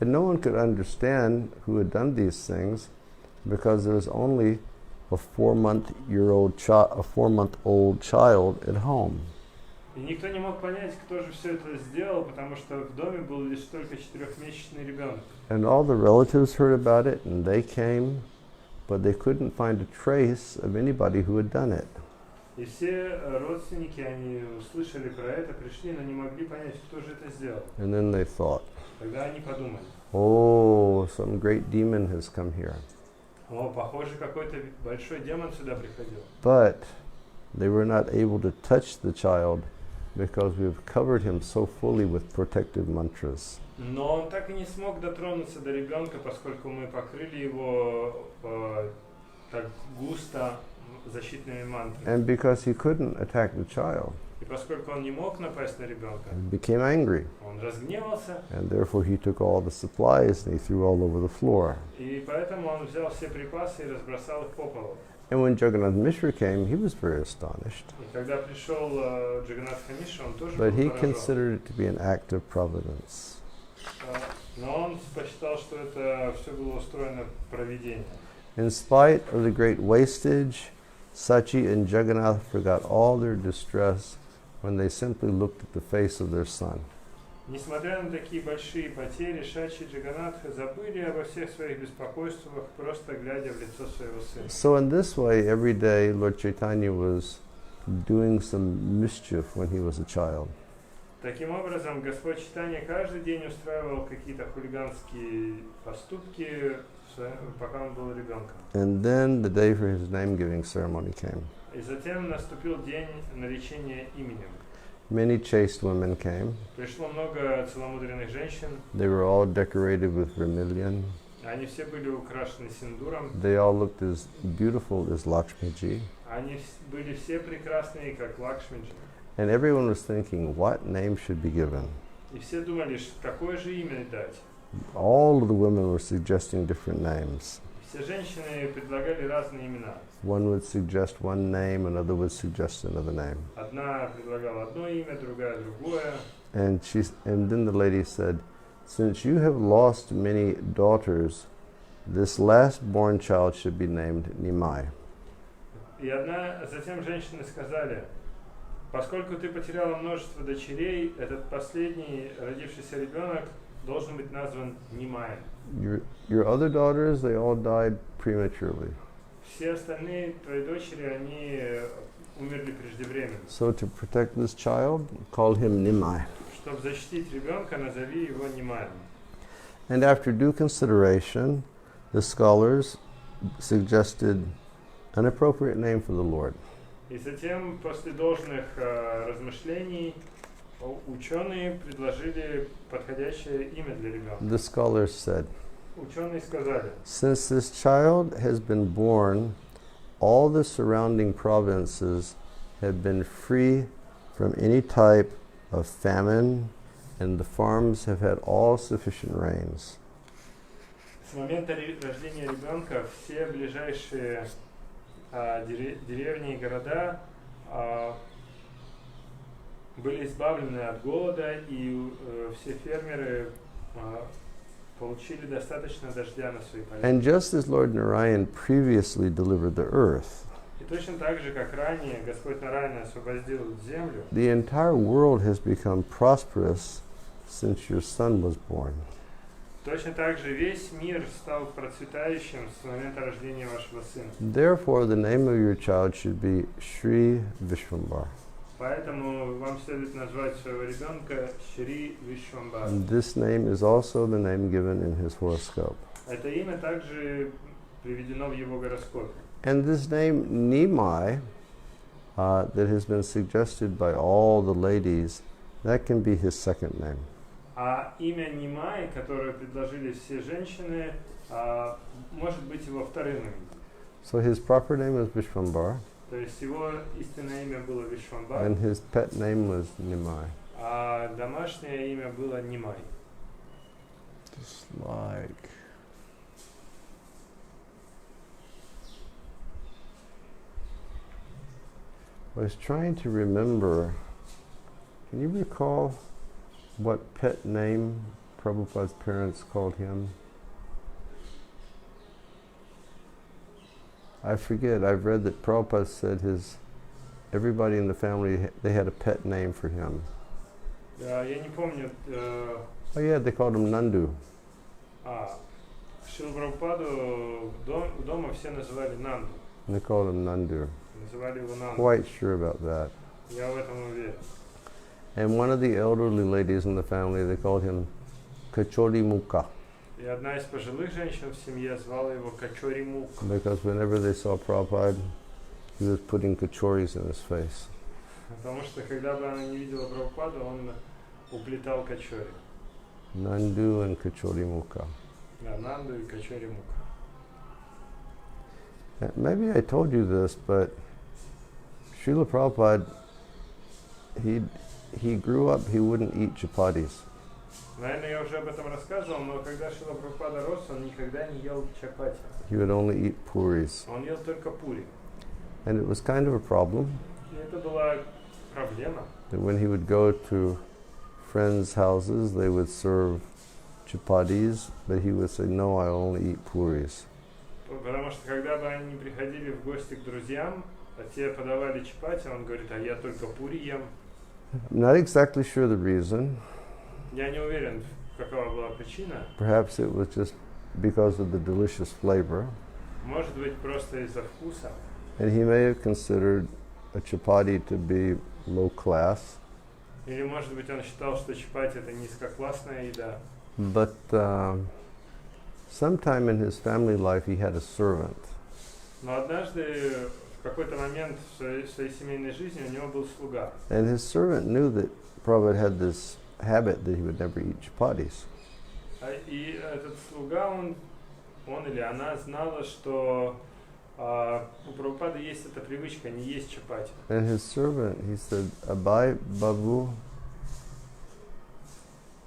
And no one could understand who had done these things because there was only a 4-month-old child at home. И никто не мог понять, кто же все это сделал, потому что в доме был лишь только 4-месячный ребенок. And all the relatives heard about it, and they came, but they couldn't find a trace of anybody who had done it. И все родственники, они услышали про это, пришли, но не могли понять, кто же это сделал. And then they thought, Тогда они подумали, oh, some great demon has come here. о, похоже, какой-то большой демон сюда приходил. But they were not able to touch the child because we've covered him so fully with protective mantras. Но он так и не смог дотронуться до ребенка, поскольку мы покрыли его так густо защитными мантрами. And because he couldn't attack the child, И поскольку он не мог напасть на ребенка, he became angry. он разгневался, And therefore he took all the supplies and he threw all over the floor. и поэтому он взял все припасы и разбросал их по полу. And when Jagannath Mishra came, he was very astonished. И когда пришел Джаганнатха Мишра, он тоже But был he поражен. considered it to be an act of providence. Но он посчитал, что это все было устроено провидением. In spite of the great wastage, Sachi and Jagannath forgot all their distress when they simply looked at the face of their son. Несмотря на такие большие потери, Шачи и Джаганнатха забыли обо всех своих беспокойствах, просто глядя в лицо своего сына. So in this way, every day Lord Chaitanya was doing some mischief when he was a child. Таким образом, Господь Чайтанья каждый день устраивал какие-то хулиганские поступки, пока он был ребенком. And then the day for his name-giving ceremony came. И затем наступил день наречения именем. Many chaste women came. Пришло много целомудренных женщин. They were all decorated with vermilion. Они все были украшены синдуром. They all looked as beautiful as Lakshmiji. Они были все прекрасные, как Лакшмиджи. And everyone was thinking, what name should be given? И все думали, какое же имя дать. All of the women were suggesting different names. Все женщины предлагали разные имена. One would suggest one name, another would suggest another name. Одна предлагала одно имя, другая другое. And then the lady said, since you have lost many daughters, this last born child should be named Nimai. И затем женщины сказали, поскольку ты потеряла множество дочерей, этот последний родившийся ребенок должен быть назван Нимаем. Your other daughters, they all died prematurely. Все остальные твои дочери, они умерли преждевременно. So to protect this child, call him Nimai. Чтобы защитить ребенка, назови его Нимаем. And after due consideration, the scholars suggested an appropriate name for the Lord. И затем, после должных размышлений, ученые предложили подходящее имя для ребенка. The scholars said, Ученые сказали, since this child has been born, all the surrounding provinces have been free from any type of famine, and the farms have had all sufficient rains. с момента рождения ребенка все ближайшие деревни и города были избавлены от голода, и все фермеры получили достаточно дождя на свои поля. And just as Lord Narayan previously delivered the earth, И точно так же, как ранее Господь Нараяна освободил землю, the entire world has become prosperous since your son was born. точно так же весь мир стал процветающим с момента рождения вашего сына. Therefore, the name of your child should be Shri Vishwambar. Поэтому вам следует назвать своего ребенка Шри Вишвамбар. And this name is also the name given in his horoscope. Это имя также приведено в его гороскопе. And this name Nimai, that has been suggested by all the ladies, that can be his second name. А имя Нимай, которое предложили все женщины, может быть его вторым именем. So his proper name is Vishwambar, То есть его истинное имя было Вишвамбар, and his pet name was Nimai. а домашнее имя было Нимай. Just like... I was trying to remember, can you recall what pet name Prabhupada's parents called him? I forget. I've read that Prabhupada said everybody in the family, they had a pet name for him. Я не помню. Oh yeah, they called him Nandu. Шрила Прабхупаду дома все называли Нанду. And they called him Nandu. Называли его Нанду. Quite sure about that. Я в этом уверен. And one of the elderly ladies in the family, they called him Kachori Mukha. И одна из пожилых женщин в семье звала его Качори Мук. Because whenever they saw Prabhupada, he was putting kachoris in his face. Потому что когда бы она не видела Прабхупаду, он уплетал качори. Nandu and Kachori Mukha. Да, Нанду и Качори Мук. Maybe I told you this, but Srila Prabhupada, he grew up, he wouldn't eat chapatis. Наверное, я уже об этом рассказывал, но когда Шрила Прабхупада рос, он никогда не ел чапати. He would only eat puris. Он ел только пури. And it was kind of a problem И это была проблема. that when he would go to friends' houses, they would serve chapatis, but he would say, no, I only eat puris. Потому что когда бы они приходили в гости к друзьям, а те подавали чапати, он говорит, а я только пури ем. I'm not exactly sure the reason. Я не уверен, какова была причина. Perhaps it was just because of the delicious flavor. Может быть, просто из-за вкуса. And he may have considered a chapati to be low class. Или, может быть, он считал, что чапати это низкоклассная еда. But sometime in his family life he had a servant. Но однажды, в какой-то момент в своей семейной жизни у него был слуга. And his servant knew that Prabhupada had this habit that he would never eat chapatis. И этот слуга, он или она знала, что у Прабхупады есть эта привычка не есть чапати. And his servant, he said, Abai Babu,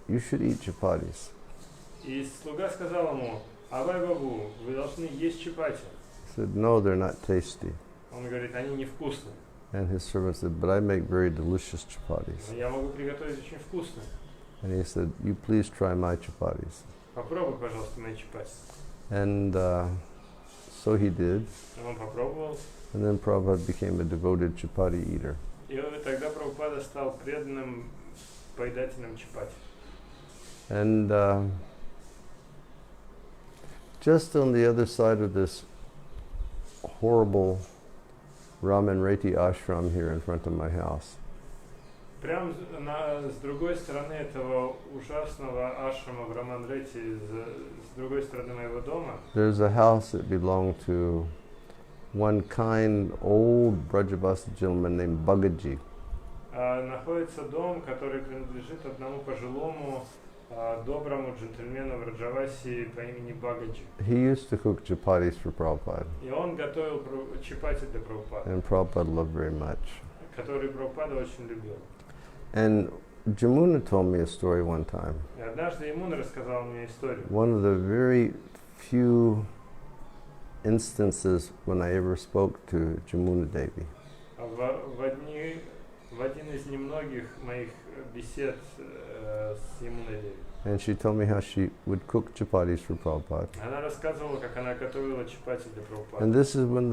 you should eat chapatis. И слуга сказал ему, Абай Бабу, вы должны есть чапати. He said, no, they're not tasty. Он говорит, они невкусные. And his servant said, but I make very delicious chapatis. Но я могу приготовить очень вкусные. And he said, you please try my chapatis. Попробуй, пожалуйста, мои чапати. And so he did. Он попробовал. And then Prabhupada became a devoted chapati eater. И тогда Прабхупада стал преданным поедателем чапати. And just on the other side of this horrible Raman Reti ashram here in front of my house, Прямо с другой стороны этого ужасного ашрама в Раман-Рети, с другой стороны моего дома, there's a house that belonged to one kind old Brajavasi gentleman named Bhagaji. находится дом, который принадлежит одному пожилому доброму джентльмену в Раджаваси по имени Бхагаджи. He used to cook chapatis for Prabhupada, И он готовил чапати для Прабхупады, and Prabhupada loved very much. который Прабхупада очень любил. And Jamuna told me a story one time. И однажды Ямуна рассказал мне историю. One of the very few instances when I ever spoke to Jamuna Devi. В один из немногих моих бесед с Ямуной Деви. And she told me how she would cook chapatis for Prabhupada. Она рассказывала, как она готовила чапати для Прабхупады. And this is when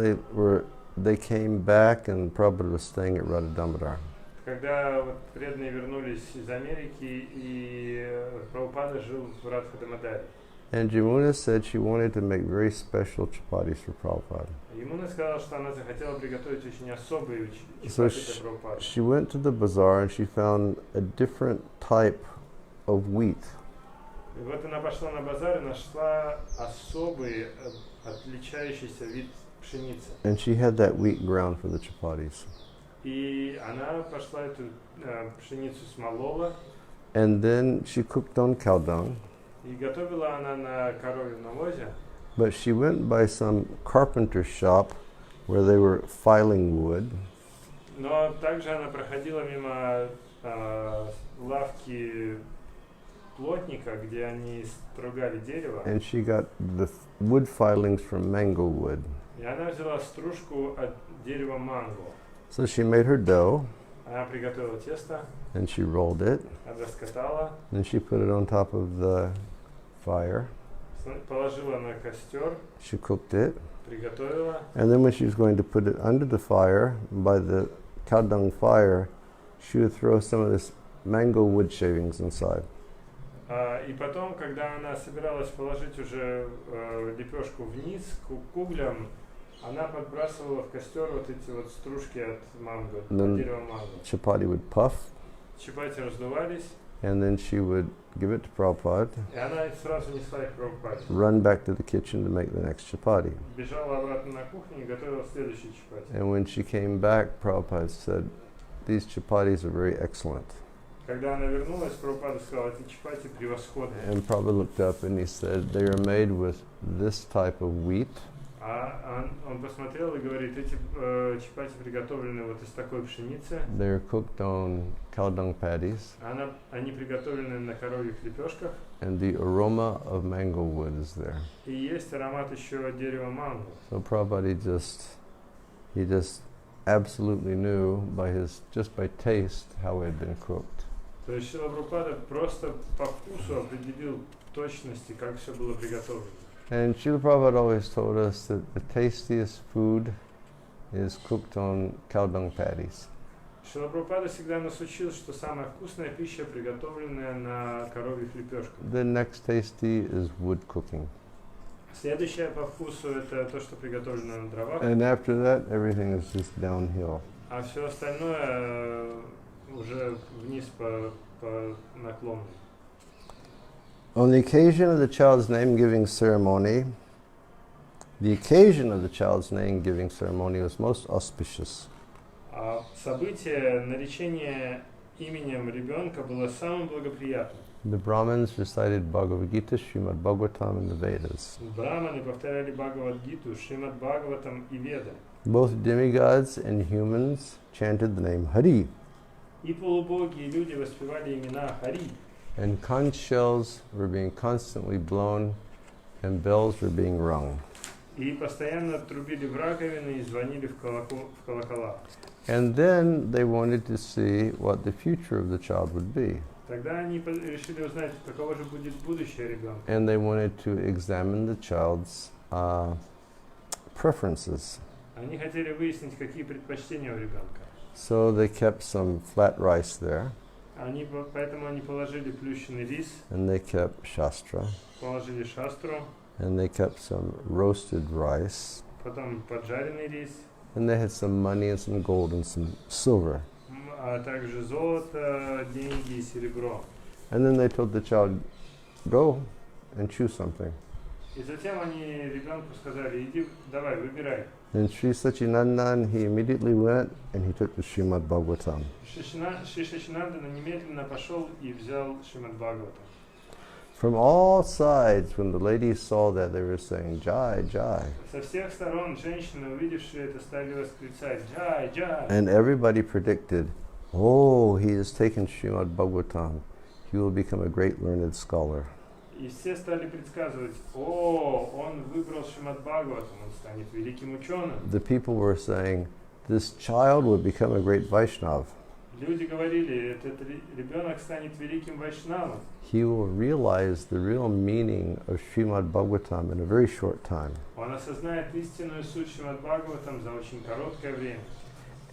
they came back and Prabhupada was staying at Radha Damodar. Когда вот преданные вернулись из Америки, и Прабхупада жил в Радха-Дамодаре. And Jamuna said she wanted to make very special chapatis for Prabhupada. Ямуна сказала, что она захотела приготовить очень особые So чапати для Прабхупады. she went to the bazaar and she found a different type of wheat. И вот она пошла на базар и нашла особый, отличающийся вид пшеницы. And she had that wheat ground for the chapatis. И она пошла эту пшеницу смолола. And then she cooked on cow dung. И готовила она на коровьем навозе. But she went by some carpenter shop where they were filing wood. Но также она проходила мимо лавки плотника, где они стругали дерево. And she got the wood filings from mango wood. И она взяла стружку от дерева манго. So she made her dough. Она приготовила тесто. And she rolled it. Она раскатала. And she put it on top of the fire. Положила на костер. She cooked it. Приготовила. And then when she was going to put it under the fire, by the cow dung fire, she would throw some of this mango wood shavings inside. И потом, когда она собиралась положить уже лепешку вниз к углям, она подбрасывала в костер вот эти вот стружки от манго, от дерева манго. Chapati would puff. Чапати раздувались. And then she would give it to Prabhupada. И она сразу несла их Прабхупаде. Run back to the kitchen to make the next chapati. Бежала обратно на кухню и готовила следующий чапати. And when she came back, Prabhupada said, "These chapatis are very excellent." Когда она вернулась, Прабхупада сказала, эти чапати превосходные. And Prabhupada looked up and he said, "They are made with this type of wheat." Он посмотрел и говорит, эти чапати приготовлены вот из такой пшеницы. They're cooked on cow dung patties. Они приготовлены на коровьих лепешках. And the aroma of mango wood is there. И есть аромат еще дерева манго. So Prabhupada he just absolutely knew just by taste how it had been cooked. То есть Шрила Прабхупада просто по вкусу определил точности, как все было приготовлено. And Srila Prabhupada always told us that the tastiest food is cooked on cow dung patties. Шрила Прабхупада всегда нас учил, что самая вкусная пища, приготовленная на коровьих лепешках. The next tasty is wood cooking. Следующее по вкусу это то, что приготовлено на дровах. And after that, everything is just downhill. А все остальное уже вниз по наклону. On the occasion of the child's name-giving ceremony, was most auspicious. Событие наречения именем ребенка было самым благоприятным. The Brahmins recited Bhagavata, Srimad Bhagavatam, and the Vedas. Браманы повторяли Бхагавад-гиту, Шримад Бхагаватам и Веды. Both demigods and humans chanted the name Hari. И полубоги, и люди воспевали имена Хари. And conch shells were being constantly blown, and bells were being rung. И постоянно трубили в раковины и звонили в колокола. And then they wanted to see what the future of the child would be. Тогда они решили узнать, каково же будет будущее ребенка. And they wanted to examine the child's preferences. Они хотели выяснить, какие предпочтения у ребенка. So they kept some flat rice there. Поэтому они положили плющенный рис. And they kept shastra. Положили шастру. And they kept some roasted rice. Потом поджаренный рис. And they had some money and some gold and some silver. А также золото, деньги и серебро. And then they told the child, go and choose something. И затем они ребенку сказали, иди, давай, выбирай. And Sri Sachinandan, he immediately went and he took the Srimad Bhagavatam. Шри Сачинандана немедленно пошел и взял Шримад Бхагавата. From all sides, when the ladies saw that, they were saying, Jai, Jai. Со всех сторон женщины, увидевшие это, стали восклицать, Jai, Jai. And everybody predicted, oh, he has taken Srimad Bhagavatam. He will become a great learned scholar. И все стали предсказывать, о, он выбрал Шримад Бхагаватам, он станет великим ученым. The people were saying, this child will become a great Vaishnav. Люди говорили, этот ребенок станет великим вайшнавом. He will realize the real meaning of Srimad Bhagavatam in a very short time. Он осознает истинную суть Шримад Бхагаватам за очень короткое время.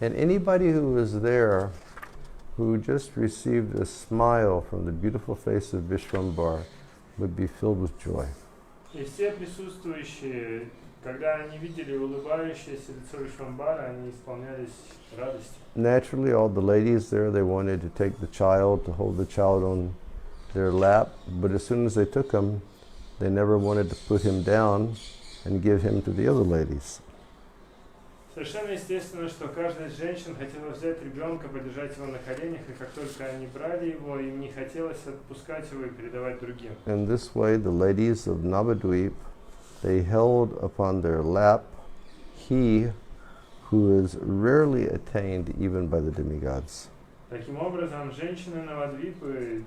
And anybody who was there, who just received a smile from the beautiful face of Vishwambar, would be filled with joy. И все присутствующие, когда они видели улыбающееся лицо Вишвамбара, они исполнялись радостью. Naturally, all the ladies there, they wanted to take the child, to hold the child on their lap, but as soon as they took him, they never wanted to put him down and give him to the other ladies. Совершенно естественно, что каждая из женщин хотела взять ребенка, подержать его на коленях, и как только они брали его, им не хотелось отпускать его и передавать другим. In this way, the ladies of Navadvip, they held upon their lap he who is rarely attained even by the demigods. Таким образом, женщины Навадвипы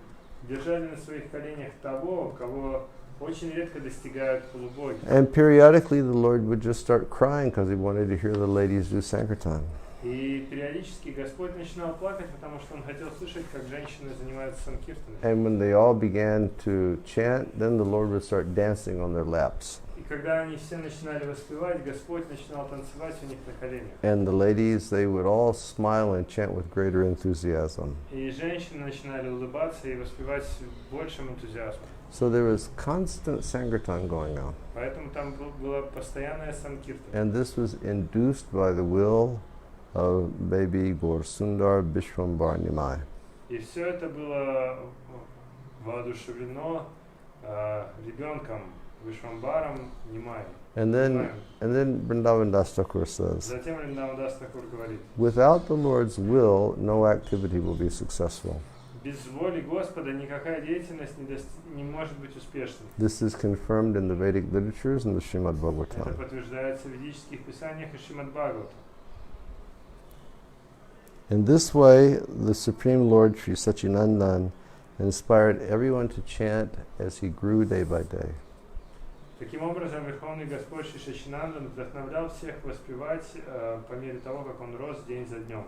держали на своих коленях того, кого очень редко достигают полубоги. And periodically the Lord would just start crying because he wanted to hear the ladies do Sankirtan. И периодически Господь начинал плакать, потому что Он хотел слышать, как женщины занимаются санкиртаной. And when they all began to chant, then the Lord would start dancing on their laps. И когда они все начинали воспевать, Господь начинал танцевать у них на коленях. And the ladies, they would all smile and chant with greater enthusiasm. И женщины начинали улыбаться и воспевать с большим энтузиазмом. So there was constant Sankirtan going on. Поэтому там была постоянная санкиртана. And this was induced by the will of baby Gaur Sundar Vishwambar Nimai. И все это было воодушевлено ребенком Вишвамбаром Нимай. And then Vrindavan Das Thakur says, Затем Вриндаван Дас Такур говорит, without the Lord's will, no activity will be successful. Без воли Господа никакая деятельность не может быть успешной. This is confirmed in the Vedic literatures and the Srimad Это Bhagavatam. подтверждается в ведических писаниях и Шримад Бхагавата. In this way, the Supreme Lord Sri Satchidananda inspired everyone to chant as he grew day by day. Таким образом, Верховный Господь Шри Саччинандан вдохновлял всех воспевать по мере того, как он рос день за днем.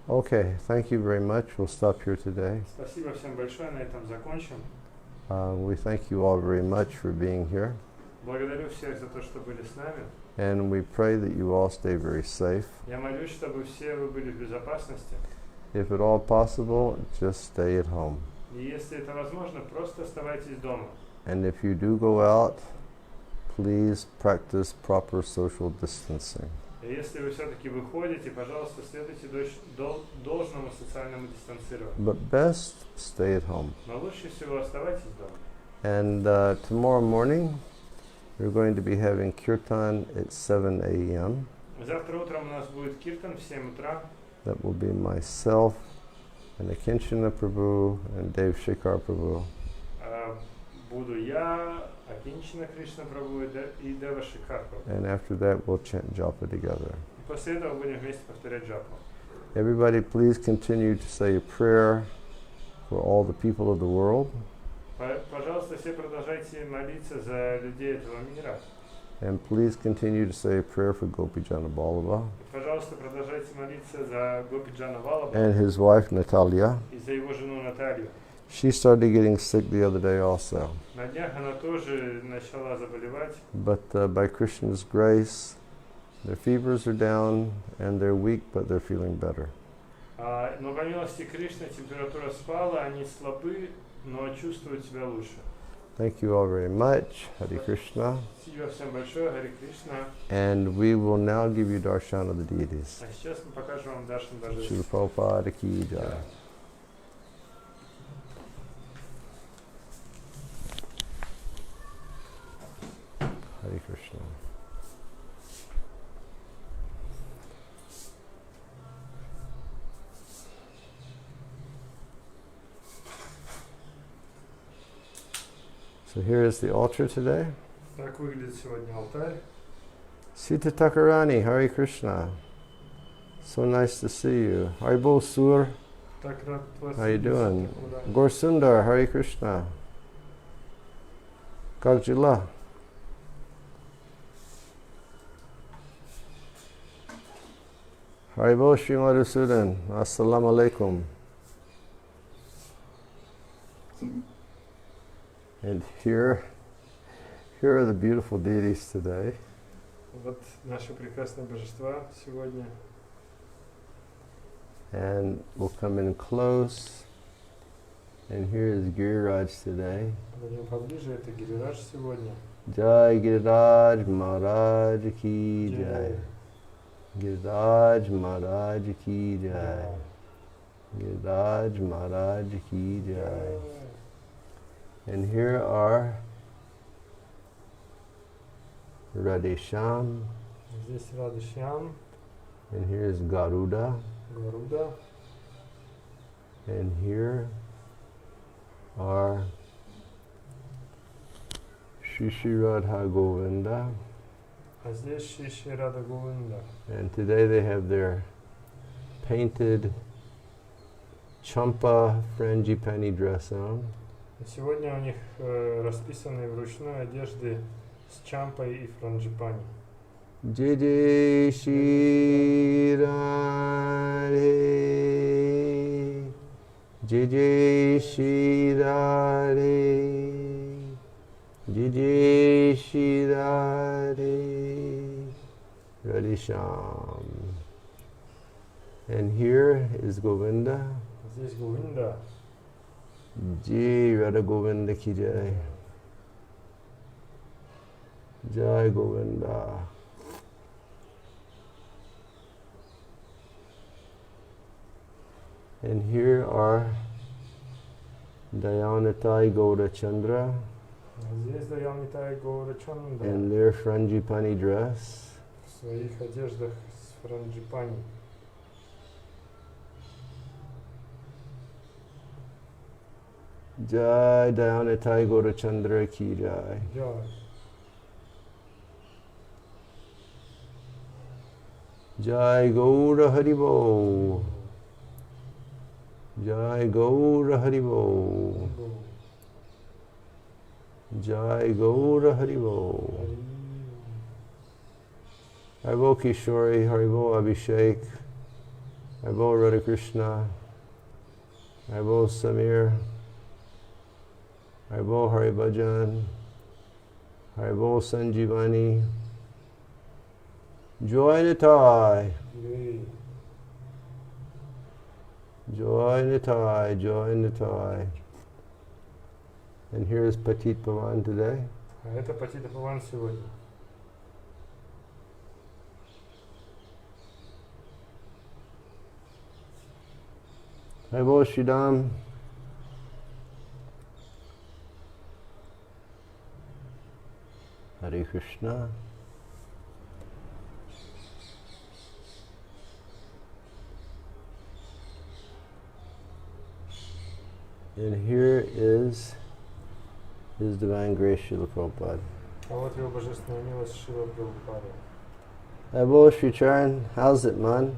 Okay, thank you very much. We'll stop here today. Спасибо всем большое, на этом закончим. We thank you all very much for being here. Благодарю всех за то, что были с нами. And we pray that you all stay very safe. Я молюсь, чтобы все вы были в безопасности. If at all possible, just stay at home. И если это возможно, просто оставайтесь дома. And if you do go out, please practice proper social distancing. И если вы все-таки выходите, пожалуйста, следуйте должному социальному дистанцированию. But best, stay at home. Но лучше всего оставайтесь дома. And tomorrow morning, we're going to be having kirtan at 7 a.m. Завтра утром у нас будет киртан в 7 утра. That will be myself and Akinchana Prabhu and Dev Shekhar Prabhu. Буду я, Акинчина Кришна Прабху и Дева Шекхар Прабху. And after that, we'll chant japa together. После этого будем вместе повторять джапу. Everybody, please continue to say a prayer for all the people of the world. Пожалуйста, все продолжайте молиться за людей этого мира. And please continue to say a prayer for Gopijana Ballabha Пожалуйста, продолжайте молиться за Гопиджана Валлабха and his wife Natalia. и за его жену Наталью. She started getting sick the other day also. На днях она тоже начала заболевать. But by Krishna's grace, their fevers are down and they're weak, but they're feeling better. Но по милости Кришны температура спала, они слабы, но чувствуют себя лучше. Thank you all very much. Hare Krishna. Спасибо всем большое, Харе Кришна. And we will now give you darshan of the deities. А сейчас мы покажем вам Даршан Божества. Srila Prabhupada ki jai. Hare Krishna. So here is the altar today. Так выглядит сегодня алтарь. Sita Takarani, Hare Krishna. So nice to see you. Haribol Sur, Так рад вас how you видеть. doing? Да. Gaur Sundar, Hare Krishna. Как дела? Haribol Shri Madhusudan, Assalamu alaikum. And here are the beautiful deities today. Вот наши прекрасные божества сегодня. And we'll come in close. And here is Giriraj today. Подойдем поближе, это Гирирадж сегодня. Jai Giriraj Maharaj Ki Jai. Giriraj Maharaj Ki Jai. Giriraj Maharaj Ki Jai. And here are Radhesham. Здесь Радышьям, And here is Garuda. Гаруда. And here are Shri Radha Govinda. А здесь Шиши Рада Говинда. And today they have their painted champa frangipani dress on. Сегодня у них расписанные вручную одежды с чампой и франджипани. Jai Jai Shri Radhe. Jai Jai Shri Radhe. Jai Jai Shri Radhe. Radhesham. And here is Govinda. Здесь Говинда. Jai Radha Govinda ki jai. Jai Govinda. And here are Dayanatai Gaura Chandra Здесь Даямнитай Гаура Чанда in their frangipani dress. в своих одеждах с франджипани. Jai Dayanitai Gaurachandra Ki Jai. Jai. Jai Gaura Haribo. Jai Gaura Haribo. Jai Gaura Haribo. Haribo Kishori, Haribo Abhishek, Haribo Radha Krishna, Haribo Samir, Haribo Haribhajan, Haribo Sanjivani, Joy Nitai, Joy Nitai, Joy Nitai. And here's Patit Pavan today. А это Патита Паван сегодня. Haribo Shridam. Hare Krishna. And here is His Divine Grace Srila Prabhupada. А вот его божественная милость Шрила Прабхупады. Haribo Shri Charan, how's it, man?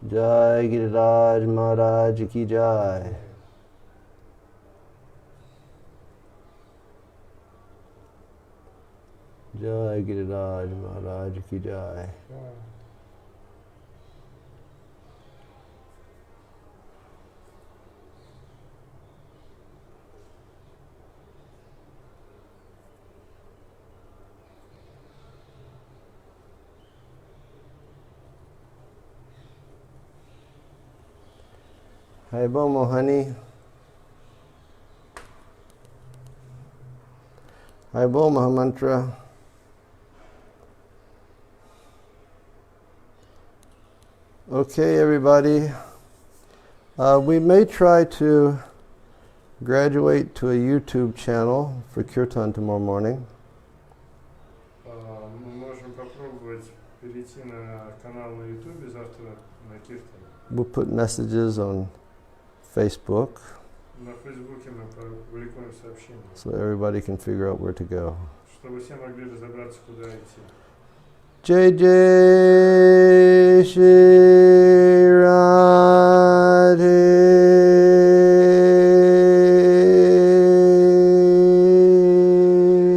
Jai Giriraj Maharaj Ki Jai. Jai Giriraj Maharaj Ki Jai. Haribo Mohani. Haribo Mahamantra. Okay, everybody. We may try to graduate to a YouTube channel for Kirtan tomorrow morning. Мы можем попробовать перейти на канал на YouTube завтра на Киртан. We'll put messages on Facebook На Фейсбуке мы публикуем сообщение, so everybody can figure out where to go. чтобы все могли разобраться, куда идти. Jai Jai Shri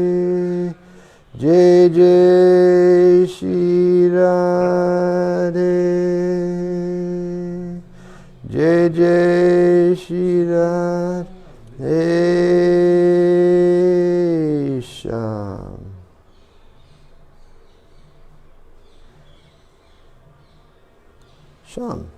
Radhe. Jai Jai Shri Radhe. Jai Jai Shri Radhe Shyam. Sham.